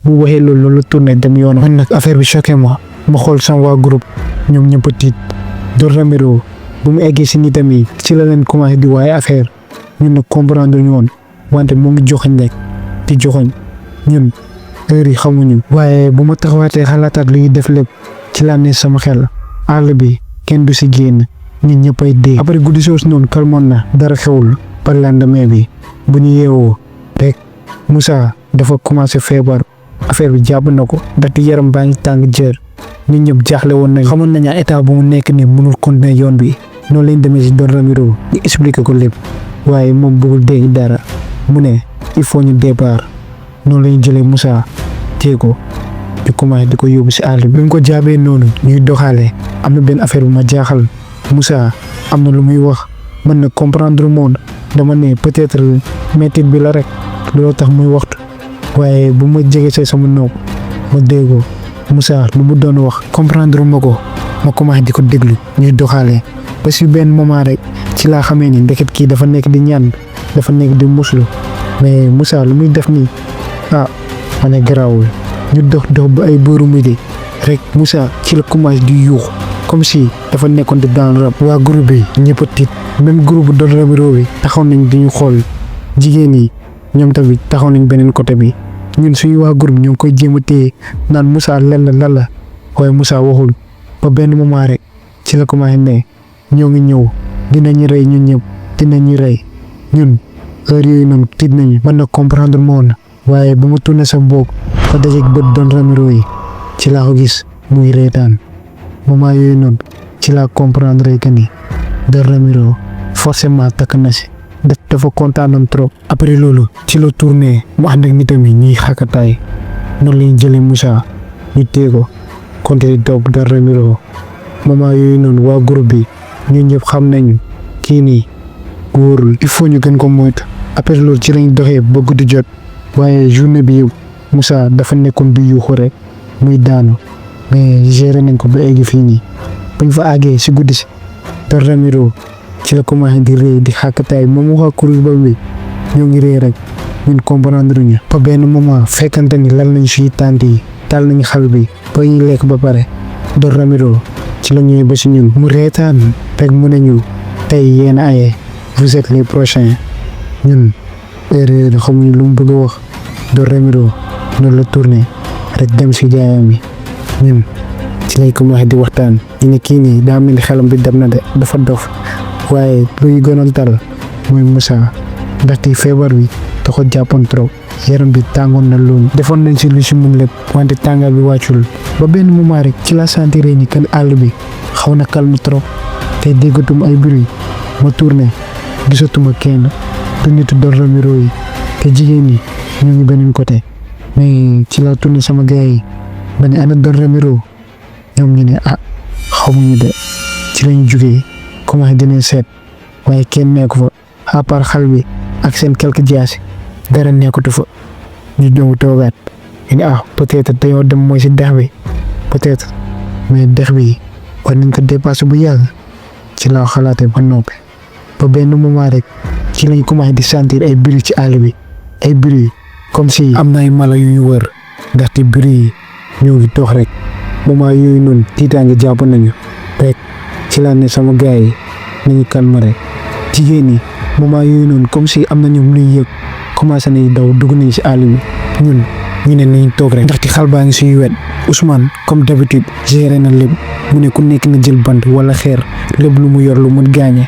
bu waxee loolu la tourné dem yoonam. man nag affaire bi choqué ma xool sama waa groupe ñoom ñëpp a tiit Don Ramiro bu mu eggee si nitam yi ci la leen commencé di waaye affaire ñun nag comprendre ñu woon wante mu ngi joxoñ rek di joxoñ ñun heure yi xamuñu. waaye bu ma taxawaatee xalaataat lu ñuy def lépp ci laa ne sama xel àll bi kenn du si génn nit ñëpp ay dee. après guddi soosu noonu kalmoon na dara xewul par lendemain bi bu ñu yeewoo rek Moussa dafa commencé feebar affaire bi jàpp na ko ndaxte yaram baa ngi tàng jër nit ñëpp jaaxle woon nañ xamoon nañu état bu mu nekk ni mënul continuer yoon bi noonu lañ demee si Don Ramiro ñu expliqué ko lépp waaye moom bëggul dégg dara mu ne il faut ñu départ noonu lañu jëlee Moussa téye ko ñu commencé di ko yóbbu si àll bi mu ko jaabee noonu ñuy doxalee am na benn affaire bu ma jaaxal Moussa am na lu muy wax man na comprendre moon dama ne peut-être métit bi la rek loolu tax muy waxtu waaye bu ma jege see sama nopp ma déggoo Moussa lu mu doon wax comprendre ma ko ma commencé di ko déglu ñuy doxalee ba si benn moment rek ci laa xamee ni ndeket kii dafa nekk di ñaan dafa nekk di muslu mais Moussa lu muy def nii ma ne garaawul ñu dox ba ay booru midi rek Moussa ci la commencé di yuux comme si dafa nekkoon di daan rab. waa groupe bi ñëpp a tiit même groupe Don Ramiro bi taxaw nañ di ñu xool jigéen yi ñoom tamit taxaw nañ beneen côté bi ñun suñu waa groupe ñu ngi koy jéem a téye naan Moussa lan la waaye Moussa waxul ba benn moment rek ci la commencé ne ñoo ngi ñëw dinañu rey ñun ñëpp dinañu rey ñun heure yooyu noonu tiit nañu man na comprendre ma woon waaye ba ma tourné sa boog fa dajeeg bët Don Ramiro yi ci laa ko gis muy reetaan moment yooyu noonu ci laa comprendre que ni Don Ramiro forcément takk na si dafa kontaanoon trop. après loolu ci la tourné mu ànd ak nitam yi ñuy xàkkataay noonu la ñu jëlee Moussa ñu téye ko continué topp Don Ramiro moment yooyu noonu waa groupe bi ñun ñëpp xam nañu kii nii wóorul il faut ñu gën ko moytu. après loolu ci lañ doxee ba guddi jot waaye journée bi yëpp Moussa dafa nekkoon di yuuxu rek muy daanu mais géré nañ ko ba egg fii nii bañ fa àggee si guddi si Don Ramiro ci la commencé di rëy di xàkkataay moom waa kuréel ba bi ñoo ngi rëy rek ñun comprendre ñu ba benn moment fekkante ni lal nañ suy tànt yi taal nañ xal bi ba ñuy lekk ba pare Don Ramiro ci la ñëwee ba si ñun mu reetaan rek mu ne ñu tey yéen aye vous êtes les prochains ñun erreur xamuñu lu mu bëgg a wax Don Ramiro noonu la tourné rek dem si jaayam yi ñun ci lañ commencé di waxtaan ñu ne kii nii daa mel ni xelam bi dem na de dafa dof waaye luy gënoon tal muy Moussa ndaxte feebar bi da ko jàppoon trop yaram bi tàngoon na loolu defoon nañ si lu si mun lépp wante tàngaay bi wàccul ba benn moment rek ci la sentir ni kan àll bi xaw na calme trop te déggatuma ay bruit ma tourné gisatuma kenn du nitu Don Ramiro yi te jigéen ñi ñu ngi beneen côté mais ci la tourné sama gars yi ba ne ana Don Ramiro ñoom ñu ne xamuñu de ci lañ jugee commencé dinañ seet waaye kenn nekku fa à part xal bi ak seen quelques jaasi dara nekkatu fa ñu ñëw toogaat ñu ne peut-être dañoo dem mooy si dex bi peut-être mais dex bi war nañ ko dépassé bu yàgg ci laa xalaatee ba noppi ba benn moment rek ci lañ commencé di sentir ay bruit ci àll bi ay bruit comme si am na ay mala yu ñu wër ndaxte bruit yi ñoo ngi dox rek moment yooyu noonu tiitaange jàpp nañu rek ci laa ne sama gars yi nañu calme rek jigéen ñi moment yooyu noonu comme si am na ñoom luy yëg commencé nañu daw dugg nañu si àll bi ñun ñu ne nañu toog rek ndaxte xal baa ngi suñu wet Ousmane comme d'habitude géré na lépp mu ne ku nekk na jël bant wala xeer lépp lu mu yor lu mu gaañe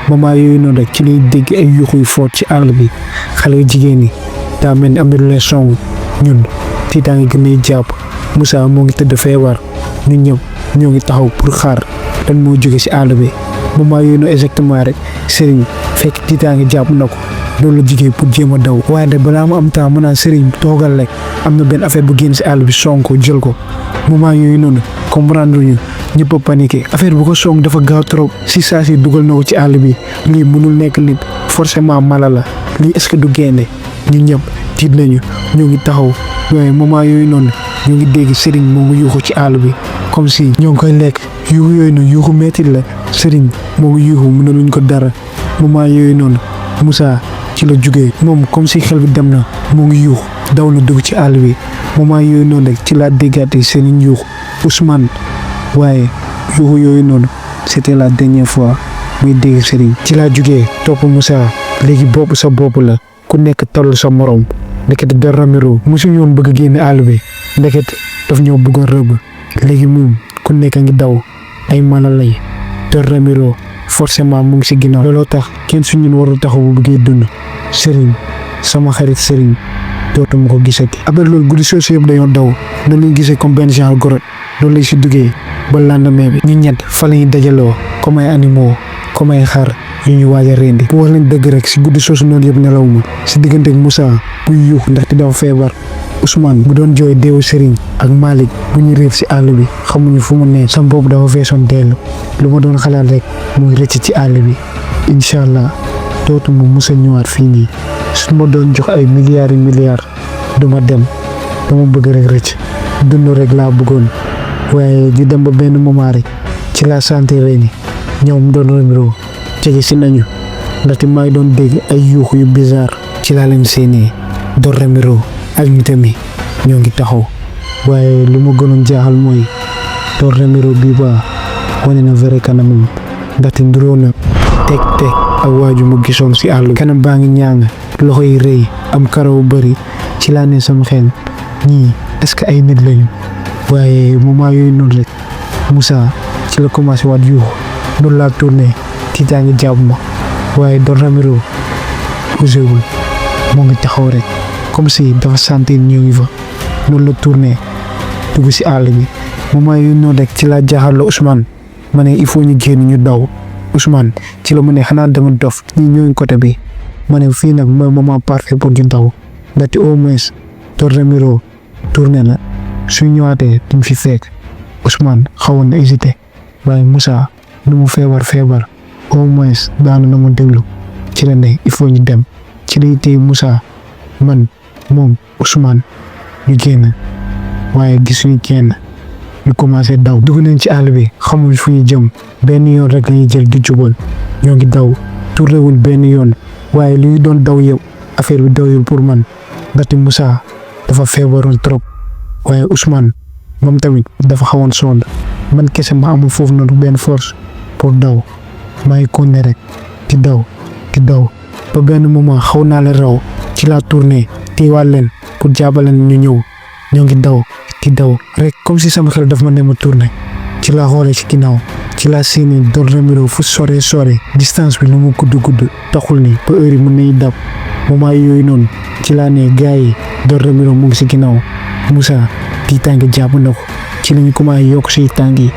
moment yooyu noonu rek ci lay dégg ay yuuxuy foot ci àll bi xale yu jigéen ñi daa mel ni am na lu leen song ñun tiitaange gën a jàpp Moussa moo ngi tëdd feebar ñun ñëpp ñoo ngi taxaw pour xaar lan moo jóge si àll bi moment yooyu noonu exactement rek Serigne fekk tiitaange jàpp na ko loolu la jigéen pour jéem a daw waaye nag balaa mu am temps mu naan Serigne toogal rek am na benn affaire bu génn si àll bi song ko jël ko moment yooyu noonu comprendre ñu ñëpp a paniqué affaire bu ko song dafa gaaw trop si saa si dugal na ko ci àll bi lii mënul nekk nit forcément mala la lii est-ce que du gaynde ñun ñëpp tiit nañu ñoo ngi taxaw waaye moment yooyu noonu ñoo ngi dégg Serigne moo ngi yuuxu ci àll bi comme si ñoo ngi koy lekk yuuxu yooyu noonu yuuxu métti la Serigne moo ngi yuuxu mënaluñ ko dara moment yooyu noonu Moussa ci la jugee moom comme si xel bi dem na moo ngi yuuxu daw na dugg ci àll bi moment yooyu noonu rek ci laa déggaate Serigne yuuxu Ousmane waaye yuuxu yooyu noonu c'était la dernière fois muy dégg Serigne ci laa jugee topp Moussa léegi bopp sa bopp la ku nekk toll sa morom ndekete Don Ramiro mosuñu woon bëgg génn àll bi ndekete daf ñoo bëggoon rëbb léegi moom ku nekk a ngi daw ay mala lay Don Ramiro forcément mu ngi si ginnaaw looloo tax kenn suñu warul taxaw bu bëggee dund Serigne sama xarit Serigne dootuma ko gisati. après loolu guddi soosu yëpp dañoo daw noonu lañ gisee comme benn genre grotte loolu lañ si duggee ba lendemain bi ñu ñett fa la ñuy dajaloo comme ay animaux comme ay xar yu ñu waaj a rendi bu wax leen dëgg rek si guddi soosu noonu yëpp nelawuma si diggante ak Moussa buy yuux ndaxte dafa feebar Ousmane bu doon jooy deewu Serigne ak Malick bu ñu réer si àll bi xamuñu fu mu ne sam boobu dafa feesoon dellu lu ma doon xalaat rek muy rëcc ci àll bi incha allah dootuma Moussa ñëwaat fii nii su ma doon jox ay milliards duma dem dama bëgg rek rëcc dund rek laa bëggoon waaye di dem ba benn moment rek ci la santé ni ñoom Don Ramiro jege si nañu ndaxte maa ngi doon dégg ay yuux yu bizarre ci laa leen séenee Don Ramiro ak nitam yi ñoo ngi taxaw waaye lu ma gënoon jaaxal mooy Don Ramiro bii ba wane na vrai kanamam ndaxte nduróo na teg ak waaju mu gisoon si àll kanam baa ngi ñàng loxo yi rëy am karaw bëri ci laa ne sama xel ñii est-ce que ay nit lañu waaye moment yooyu noonu rek Moussa ci la commencé waat yuuxu noonu laa tourné tiitaange jàpp ma waaye Don Ramiro bougé wul moo ngi taxaw rek comme si dafa sentir ñu ngi fa noonu la tourné dugg si àll bi. moment yooyu noonu rek ci laa jaaxal Ousmane ma ne il faut ñu génn ñu daw Ousmane ci la mu ne xanaa dama dof ñi ñëw côté bi ma ne fii nag mooy moment parfait pour ñu daw ndaxte au moins Don Ramiro tourné na su ñëwaatee duñ fi fekk. Ousmane xawoon na hésité waaye Moussa nu mu feebar au moins daanu na mu déglu ci la ne il faut ñu dem ci lay téye Moussa man moom Ousmane ñu génn waaye gisuñu kenn ñu commencé daw dugg nañ ci àll bi xamuñ fu ñu jëm benn yoon rek lañuy jël di jubal ñoo ngi daw tournéwul benn yoon waaye li ñu doon daw yëpp affaire bi dawul pour man ndaxte Moussa dafa feebaroon trop waaye Ousmane moom tamit dafa xawoon sonn man kese ma amul foofu noonu benn force pour daw maa ngi continuer rek di daw ba benn moment xaw naa leen raw ci laa tourné téewaat leen pour jàppaleen ñu ñëw ñoo ngi daw di daw rek comme si sama xel daf ma ne ma tourné ci laa xoolee ci ginnaaw ci laa séenee Don Ramiro fu sore distance bi lu mu gudd taxul ni ba heure yi mën nañu dab moment yooyu noonu ci laa ne gars yi Don Ramiro mu ngi si ginnaaw Moussa di tàng jàpp na ko ci lañu commencé yokk si tàng yi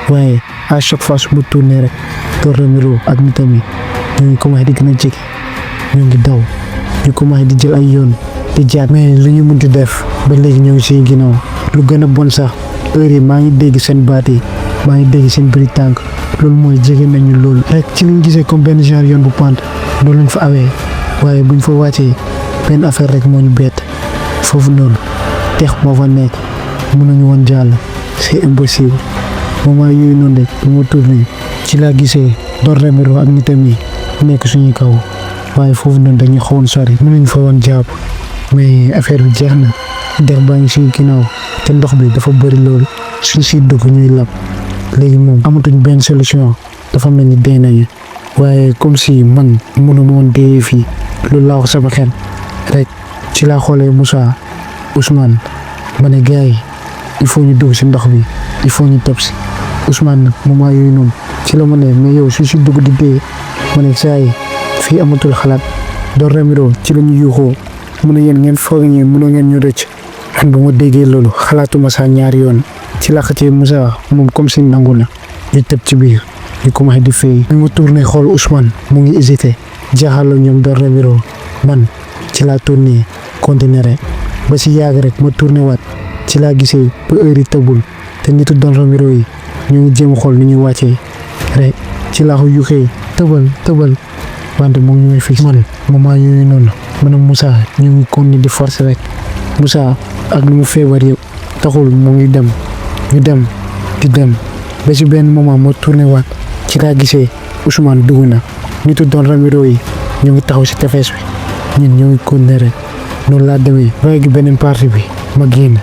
waaye à chaque fois su ma tourné rek Don Ramiro ak nitam yi ñoo ngi commencé di gën a jege ñoo ngi daw ñu commencé di jël ay yoon di jaar mais lu ñu mën di def ba léegi ñoo ngi seen ginnaaw lu gën a bon sax heure yi maa ngi dégg seen baat yi maa ngi dégg seen bëri tànk loolu mooy jege nañu loolu rek ci liñ gisee comme benn genre yoon bu pente loolu lañ fa awee waaye buñ fa wàccee benn affaire rek moo ñu bett foofu noonu teex moo fa nekk mënuñu woon jàll c'est impossible moment yooyu noonu rek bu ma tourné ci laa gisee Don Ramiro ak nitam yi nekk suñuy kaw waaye foofu noonu dañuy xawoon sori mënuñ fa woon jàpp mais affaire bi jeex na dex baa ngi suñu ginnaaw te ndox bi dafa bëri loolu suñ si dugg ñuy lab léegi moom amatuñ benn solution dafa mel ni dee nañu waaye comme si man mënuma woon dee fii loolu laa wax sama xel rek ci laa xoolee Moussa Ousmane ma ne gars yi il faut ñu dugg si ndox bi il faut ñu topp si Ousmane nag moment yooyu noonu ci la ma ne mais yow su si dugg di dee ma ne saa yi fii amatul xalaat Don Ramiro ci la ñu yuuxoo mu ne yéen ngeen foog ñi mënoo ngeen ñu rëcc man ba ma déggee loolu xalaatuma saa ñaari yoon ci la xëccee Moussa moom comme si nangu na ñu tëb ci biir ñu commencé di fay ñu ma tourné xool Ousmane mu ngi hésité jaaxaloo ñoom Don Ramiro man ci laa tourné continuer rek ba si yàgg rek ma tourné waat ci laa gisee ba heure yi tëbul te nitu Don Ramiro yi ñu ngi jéem xool ni ñuy wàccee rek ci laa ko yuxee tëbal wante moom ñu may fix man moment yooyu noonu man ak Moussa ñu ngi continuer di forcer rek Moussa ak lu mu feebar yëpp taxul mu ngi dem ñu dem di dem ba si benn moment ma tourné waat ci laa gisee Ousmane dugg na nitu Don Ramiro yi ñu ngi taxaw si tefes bi ñun ñu ngi continuer rek noonu laa demee ba gi beneen partie bi ma génn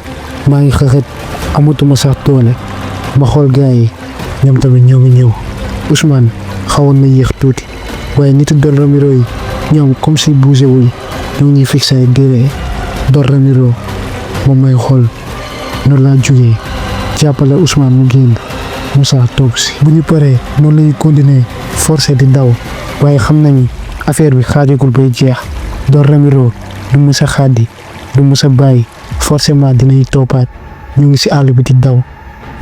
maa ngi xëxët amatuma sax doole ma xool gars yi ñoom tamit ñoo ngi ñëw Ousmane xawoon na yéex tuuti waaye nitu Don Ramiro yi ñoom comme si bougé wuñ ñoo ngi fixé ay géré Don Ramiro moom may xool noonu laa jugee jàppale Ousmane mu génn Moussa toog si bu ñu paree noonu lañuy continuer forcé di daw waaye xam nañu affaire bi xaajagul bay jeex Don Ramiro du mës a xaadi du mës a bàyyi forcément dinañ toppaat ñu ngi si àll bi di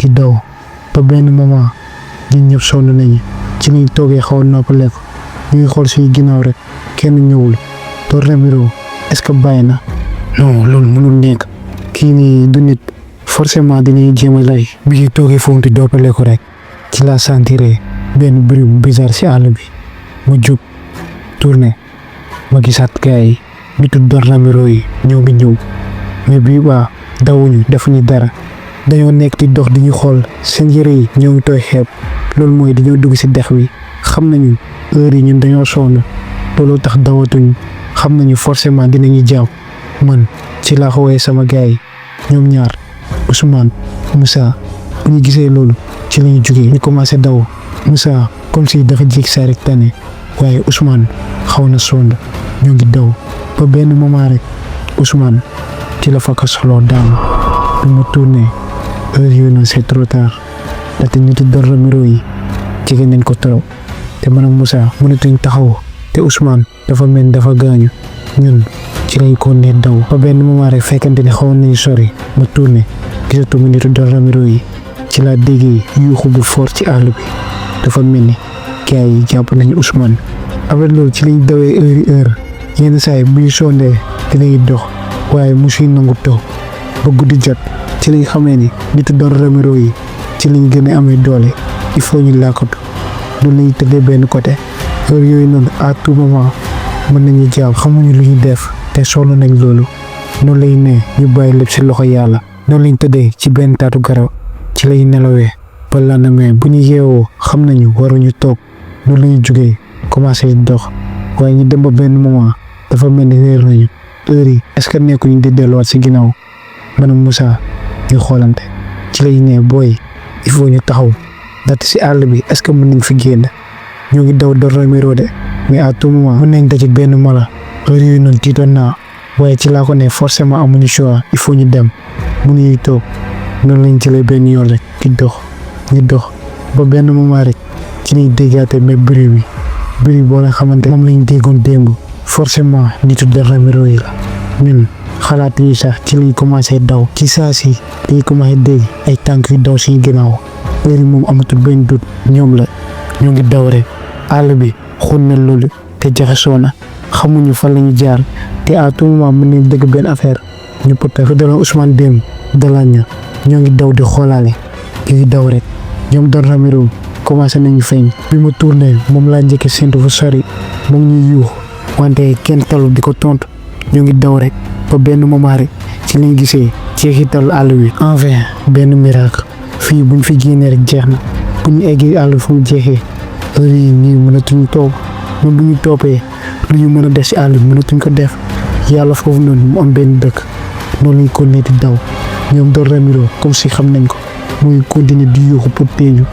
daw ba benn moment ñun ñëpp sonn nañu ci lañ toogee xaw a noppaleeku ñu ngi xool suñu ginnaaw rek kenn ñëwul Don Ramiro est-ce que bàyyi na non loolu mënul nekk kii nii du nit forcément dinañ jéem a lay bi ñu toogee foofu di noppaleeku rek ci laa sentiré benn bruit bu bizarre si àll bi ma jóg tourné ma gisaat gars yi nitu Don Ramiro yi ñoo ngi ñëw mais bii baa dawuñu defuñu dara dañoo nekk di dox di ñu xool seen yére yi ñoo ngi tooy xeeb loolu mooy dañoo dugg si dex wi xam nañu heure yi ñun dañoo sonn looloo tax dawatuñ xam nañu forcément dinañu jàpp man ci laa xawee sama gars yi ñoom ñaar Ousmane Moussa bu ñu gisee loolu ci lañu jógee ñu commencé daw Moussa comme si dafa jékki saa rek tane waaye Ousmane xaw na sonn ñoo ngi daw ba benn moment rek Ousmane ci la fakk solo daanu bi ma tourné heure yooyu noonu c'est trop tard ndaxte nitu Don Ramiro yi jege nañ ko trop te man ak Moussa mënatuñ taxaw te Ousmane dafa mel dafa gaañu. ñun ci lañ ko ne daw ba benn moment rek fekkante ne xawoon nañu sori ma tourné gisatuma nitu Don Ramiro yi ci laa déggee yuuxu bu fort ci àll bi dafa mel ni gars yi jàpp nañu Ousmane. avec loolu ci lañ dawee heure yenn saa yi bu ñu sondee dinañ dox waaye musuñ nangu toog ba guddi jot ci lañ xamee ni nitu Don Ramiro yi ci lañ gën a amee doole il faut ñu làkkatu loolu lañu tëddee benn côté heure yooyu noonu à tout moment mën nañu jàpp xamuñu lu ñu def te sonn nañ loolu noonu lay ne ñu bàyyi lépp ci loxo yàlla. noonu lañ tëddee ci benn taatu garab ci lay nelawee ba lendemain bu ñu yeewoo xam nañu waruñu toog noonu lañu jógee commencé dox waaye ñu dem ba benn moment dafa mel ni réer nañu heure yi est-ce que nekkuñu di delluwaat ci ginnaaw man ak Moussa ñu xoolante ci lay ne booy il faut ñu taxaw ndaxte ci àll bi est-ce que mën nañ fi génn ñoo ngi daw Don Ramiro de mais à tout moment mën nañ daje benn mala heure yooyu noonu tiitoon naa waaye ci laa ko ne forcément amuñu choix il faut ñu dem mënuñuy toog noonu lañ jëlee benn yoon rek di dox ñu dox ba benn moment rek ci lañ déggaate mais bruit boo nga xamante moom lañ déggoon démb forcément nitu Don Ramiro yi la ñun xalaat yi sax ci lañ commencé daw ci saa si lañ commencé dégg ay tànk yu daw suñu ginnaaw heure yi moom amatul benn dut ñoom la ñoo ngi daw rek àll bi xun na loolu te jaxasoo na xamuñu fan la ñu jaar te à tout moment mën nañ dëgg benn affaire ñu peut être daloon Ousmane démb dalañ ñoo ngi daw di xoolaale ñu ngi daw rek ñoom Don Ramiro commencé nañu feeñ bi ma tourné moom laa njëkkee séntu fu sori moom ñuy yuux wante kenn talu di ko tontu ñoo ngi daw rek ba benn moment rek ci lañ gisee jeexital àll bi enfin benn miracle fii buñ fi génnee rek jeex na bu ñu eggee àll fu mu jeexee heure yi ñii mënatuñu toog ñun bu ñu toppee lu ñu mën a def ci àll bi mënatuñ ko def yàlla foofu noonu mu am benn dëkk noonu lañ ko ne di daw ñoom Don Ramiro comme si xam nañ ko muy continuer di yuuxu pour teeñu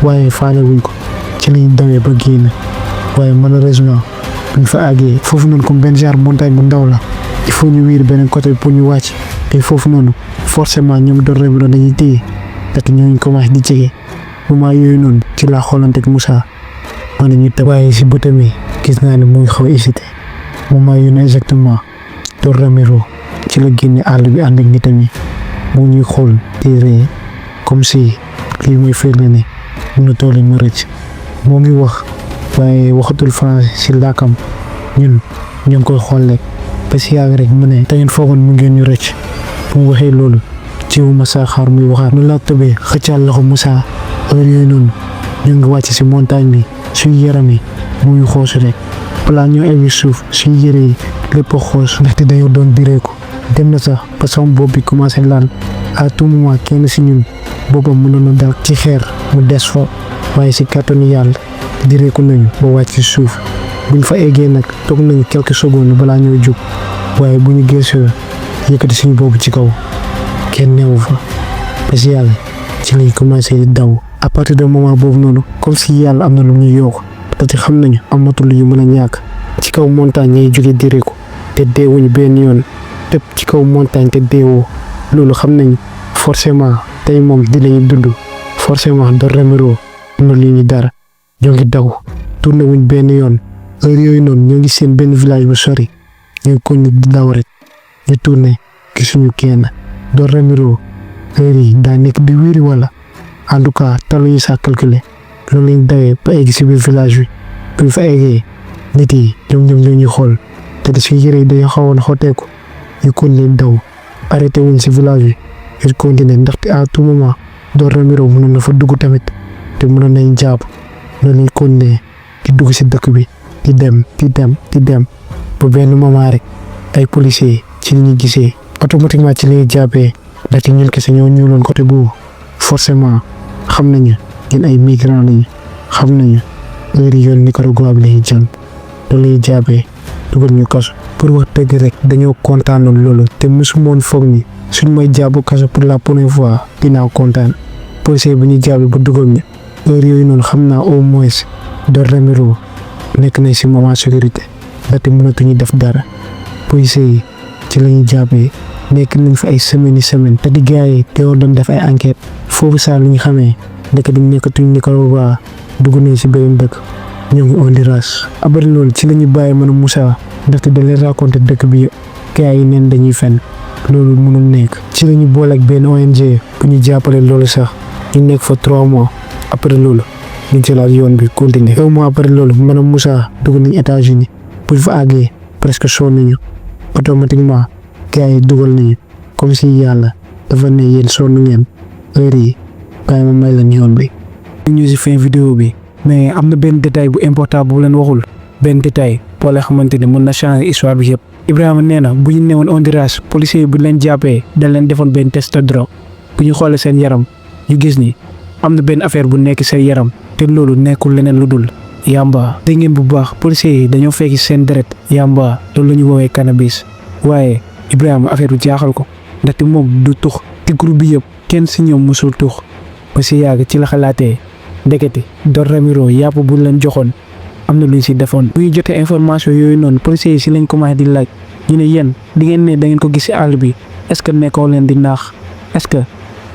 waaye faale wuñ ko ci lañ dawee ba génn waaye malheureusement buñ fa àggee foofu noonu comme benn genre montagne bu ndaw la il faut ñu wiir beneen côté pour ñu wàcc te foofu noonu forcément ñoom Don Ramiro dañuy téye parce que ñooñu commencé di jege moment yooyu noonu ci laa xoolante ak Moussa man ñu tëb waaye si bëtam yi gis naa ne mu ngi xaw a hésité moment yooyu noonu exactement Don Ramiro ci la génne àll bi ànd ak nitam yi mu ñuy xool di ree comme si lii mooy firnde ne mënatoo leen mu rëcc moo ngi wax waaye waxatul français si làkkam ñun ñoo ngi koy xool rek ba si yàgg rek mu ne te ngeen foogoon mu ngeen ñu rëcc bu mu waxee loolu jiwu Moussa xaar muy waxaat nu laa tëbee xëccaal loxo Moussa heure yooyu noonu ñu ngi wàcc si montagne bi suñu yaram yi mu ngi xoos rek balaa ñoo egg suuf suñu yére yi lépp a xoos ndaxte dañoo doon direeku dem na sax ba sama bopp bi commencé laal à tout moment kenn si ñun boppam mënoon na dal ci xeer mu des fa waaye si kàttanu yàlla direeku nañu ba wàcc ci suuf buñ fa eggee nag toog nañu quelques secondes balaa ñoo jóg waaye bu ñu gëstoo yëkkati suñu bopp ci kaw kenn newu fa ba si yàlla ci lañ commencé di daw à partir de moment boobu noonu comme si yàlla am na lu ñuy yokk parce que xam nañu amatul lu ñu mën a ñàkk ci kaw montagne ñuy jóge direeku te deewuñu benn yoon tëb ci kaw montagne te deewoo loolu xam nañ forcément tey moom dinañu dund forcément Don Ramiro am na lu ñu dara ñoo ngi daw tourné wuñ benn yoon heure yooyu noonu ñoo ngi seen benn village bu sori ñoo ngi ko di daw rek ñu tourné gisuñu kenn Don Ramiro heure yi daa nekk di wéri wala en tout cas taluñu saa calculer loolu lañ dawee ba egg si biir village bi buñ fa eggee nit yi ñoom ñoo ñuy xool te suñu yére yi dañoo xawoon xoteeku ñu continuer daw arrêté wuñ si village bi ñu continuer ndaxte à tout moment Don Ramiro mënoon na fa dugg tamit te mënoon nañ jàpp loolu lañ continuer di dugg si dëkk bi di dem ba benn moment rek ay policiers ci li ñu gisee automatiquement ci li ñuy jàppee ndaxte ñun kese ñoo ñuuloon côté boobu forcément xam nañu ñun ay migrants lañu xam nañu heure yoon Nicaragua bi lañuy jël loolu lañuy jàppee dugal ñu kaso pour wax dëgg rek dañoo kontaanoon loolu te mosumoon foog ni suñ may jàpp kaso pour la première fois dinaa kontaan policier bi ñu jàpp ba dugal ñu heure yooyu noonu xam naa au moins Don Ramiro nekk nañ si moment sécurité ndaxte mënatuñu def dara policier yi ci la ñuy jàppee nekk nañ fi ay semaine te di gars yi teewoon doon def ay enquête foofu saa lu ñu xamee nekk di nekkatuñ Nicaragua dugg nañ si beneen dëkk ñoo ngi Honduras. Après loolu ci la ñu bàyyi man Moussa ndaxte da leen raconté dëkk bi gars yi neen dañuy fen loolu mënul nekk. ci la ñu boole ak benn ONG bu ñu jàppale loolu sax ñu nekk fa 3 mois après loolu ñu jëlaat yoon bi continuer. 1 mois après loolu man Moussa dugg nañ États-Unis bu fa àggee presque sonn nañu automatiquement gars yi dugal nañu comme si yàlla dafa ne yéen sonn ngeen heure yi bàyyi ma may leen yoon bi. ñu si fin vidéo bi mais am na benn détail bu important bu leen waxul benn détail boo la xamante ni mën na changer histoire bi yëpp. Ibrahima nee na bu ñu newoon Honduras policiers yi bu leen jàppee dañ leen defoon benn test de drogue bu ñu xoolee seen yaram ñu gis ni am na benn affaire bu nekk seen yaram te loolu nekkul leneen lu dul yamba. dégg ngeen bu baax policiers yi dañoo fekki seen deret yamba loolu la ñu woowee cannabis waaye Ibrahima affaire bi jaaxal ko ndaxte moom du tux te groupe bi yëpp kenn si ñoom musul tux ba si yàgg ci la xalaatee ndekete Don Ramiro yàpp bu leen joxoon am na lu ñu si defoon. bu ñu jotee information yooyu noonu policiers yi si lañ commencé di laaj ñu ne yéen di ngeen ne da ngeen ko gis si àll bi est-ce que nekkoo leen di naax est-ce que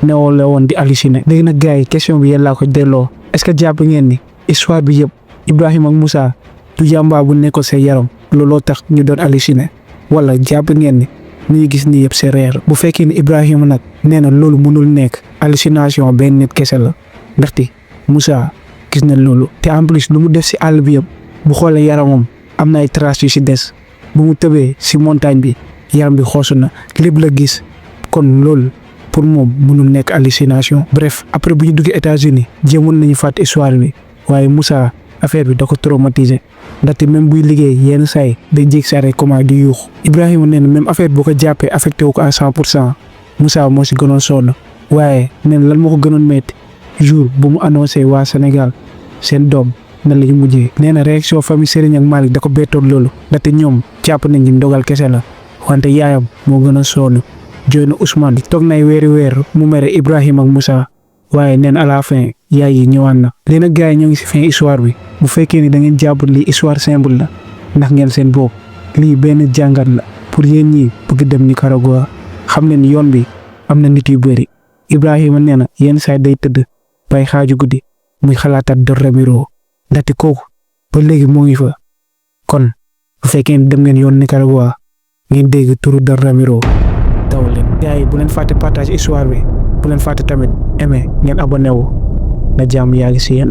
newoo la woon di halluciner. léegi nag gars yi question bi yéen laa ko delloo est-ce que jàpp ngeen ni histoire bi yëpp Ibrahima ak Moussa du yàmbaa bu nekkoon seen yaram looloo tax ñu doon halluciner wala jàpp ngeen ni ñuy gis nii yëpp c'est réel. bu fekkee ni Ibrahima nag nee na loolu mënul nekk hallucination benn nit kese la ndaxte Moussa gis na loolu te en plus lu mu def si àll bi yëpp bu xoolee yaramam am na ay traces yu si des bu mu tëbee si montagne bi yaram bi xoosu na lépp la gis kon loolu pour moom mënul nekk hallucination. bref après bu ñu duggee États-Unis jéemoon nañu fàtte histoire bi waaye Moussa affaire bi da ko traumatisé ndaxte même buy liggéey yenn saa yi day jég saa rek comment di yuux. Ibrahima nee na même affaire boo ko jàppee affecté wu ko à 100% Moussa moo si gënoon sonn waaye nee na lan moo ko gënoon métti jour bu mu annoncé waa Sénégal seen doom nan la ñu mujjee. nee na réaction famille Serigne ak Malick da ko bettoon loolu ndaxte ñoom jàpp nañ ni ndogal kese la wante yaayam moo gën a sonn jooy na Ousmane toog nay weer mu mere Ibrahima ak Moussa waaye neen à la fin yaay yi ñëwaat na. léegi nag gars yi ñoo ngi si fin histoire bi bu fekkee ni da ngeen jàpp lii histoire simple la ndax ngeen seen bopp lii benn jàngat la pour yéen ñi bëgg dem Nicaragua xam leen yoon bi am na nit yu bëri. Ibrahima nee na yenn saa day tëdd bay xaaju guddi muy xalaataat Don Ramiro ndaxte kooku ba léegi moo ngi fa kon bu fekkee ni dem ngeen yoon Nicaragua ngeen dégg turu Don Ramiro daw leen. gars yi bu leen fàtte partage histoire bi bu leen fàtte tamit aimé ngeen abonné wu na jàmm yaa ngi si yéen.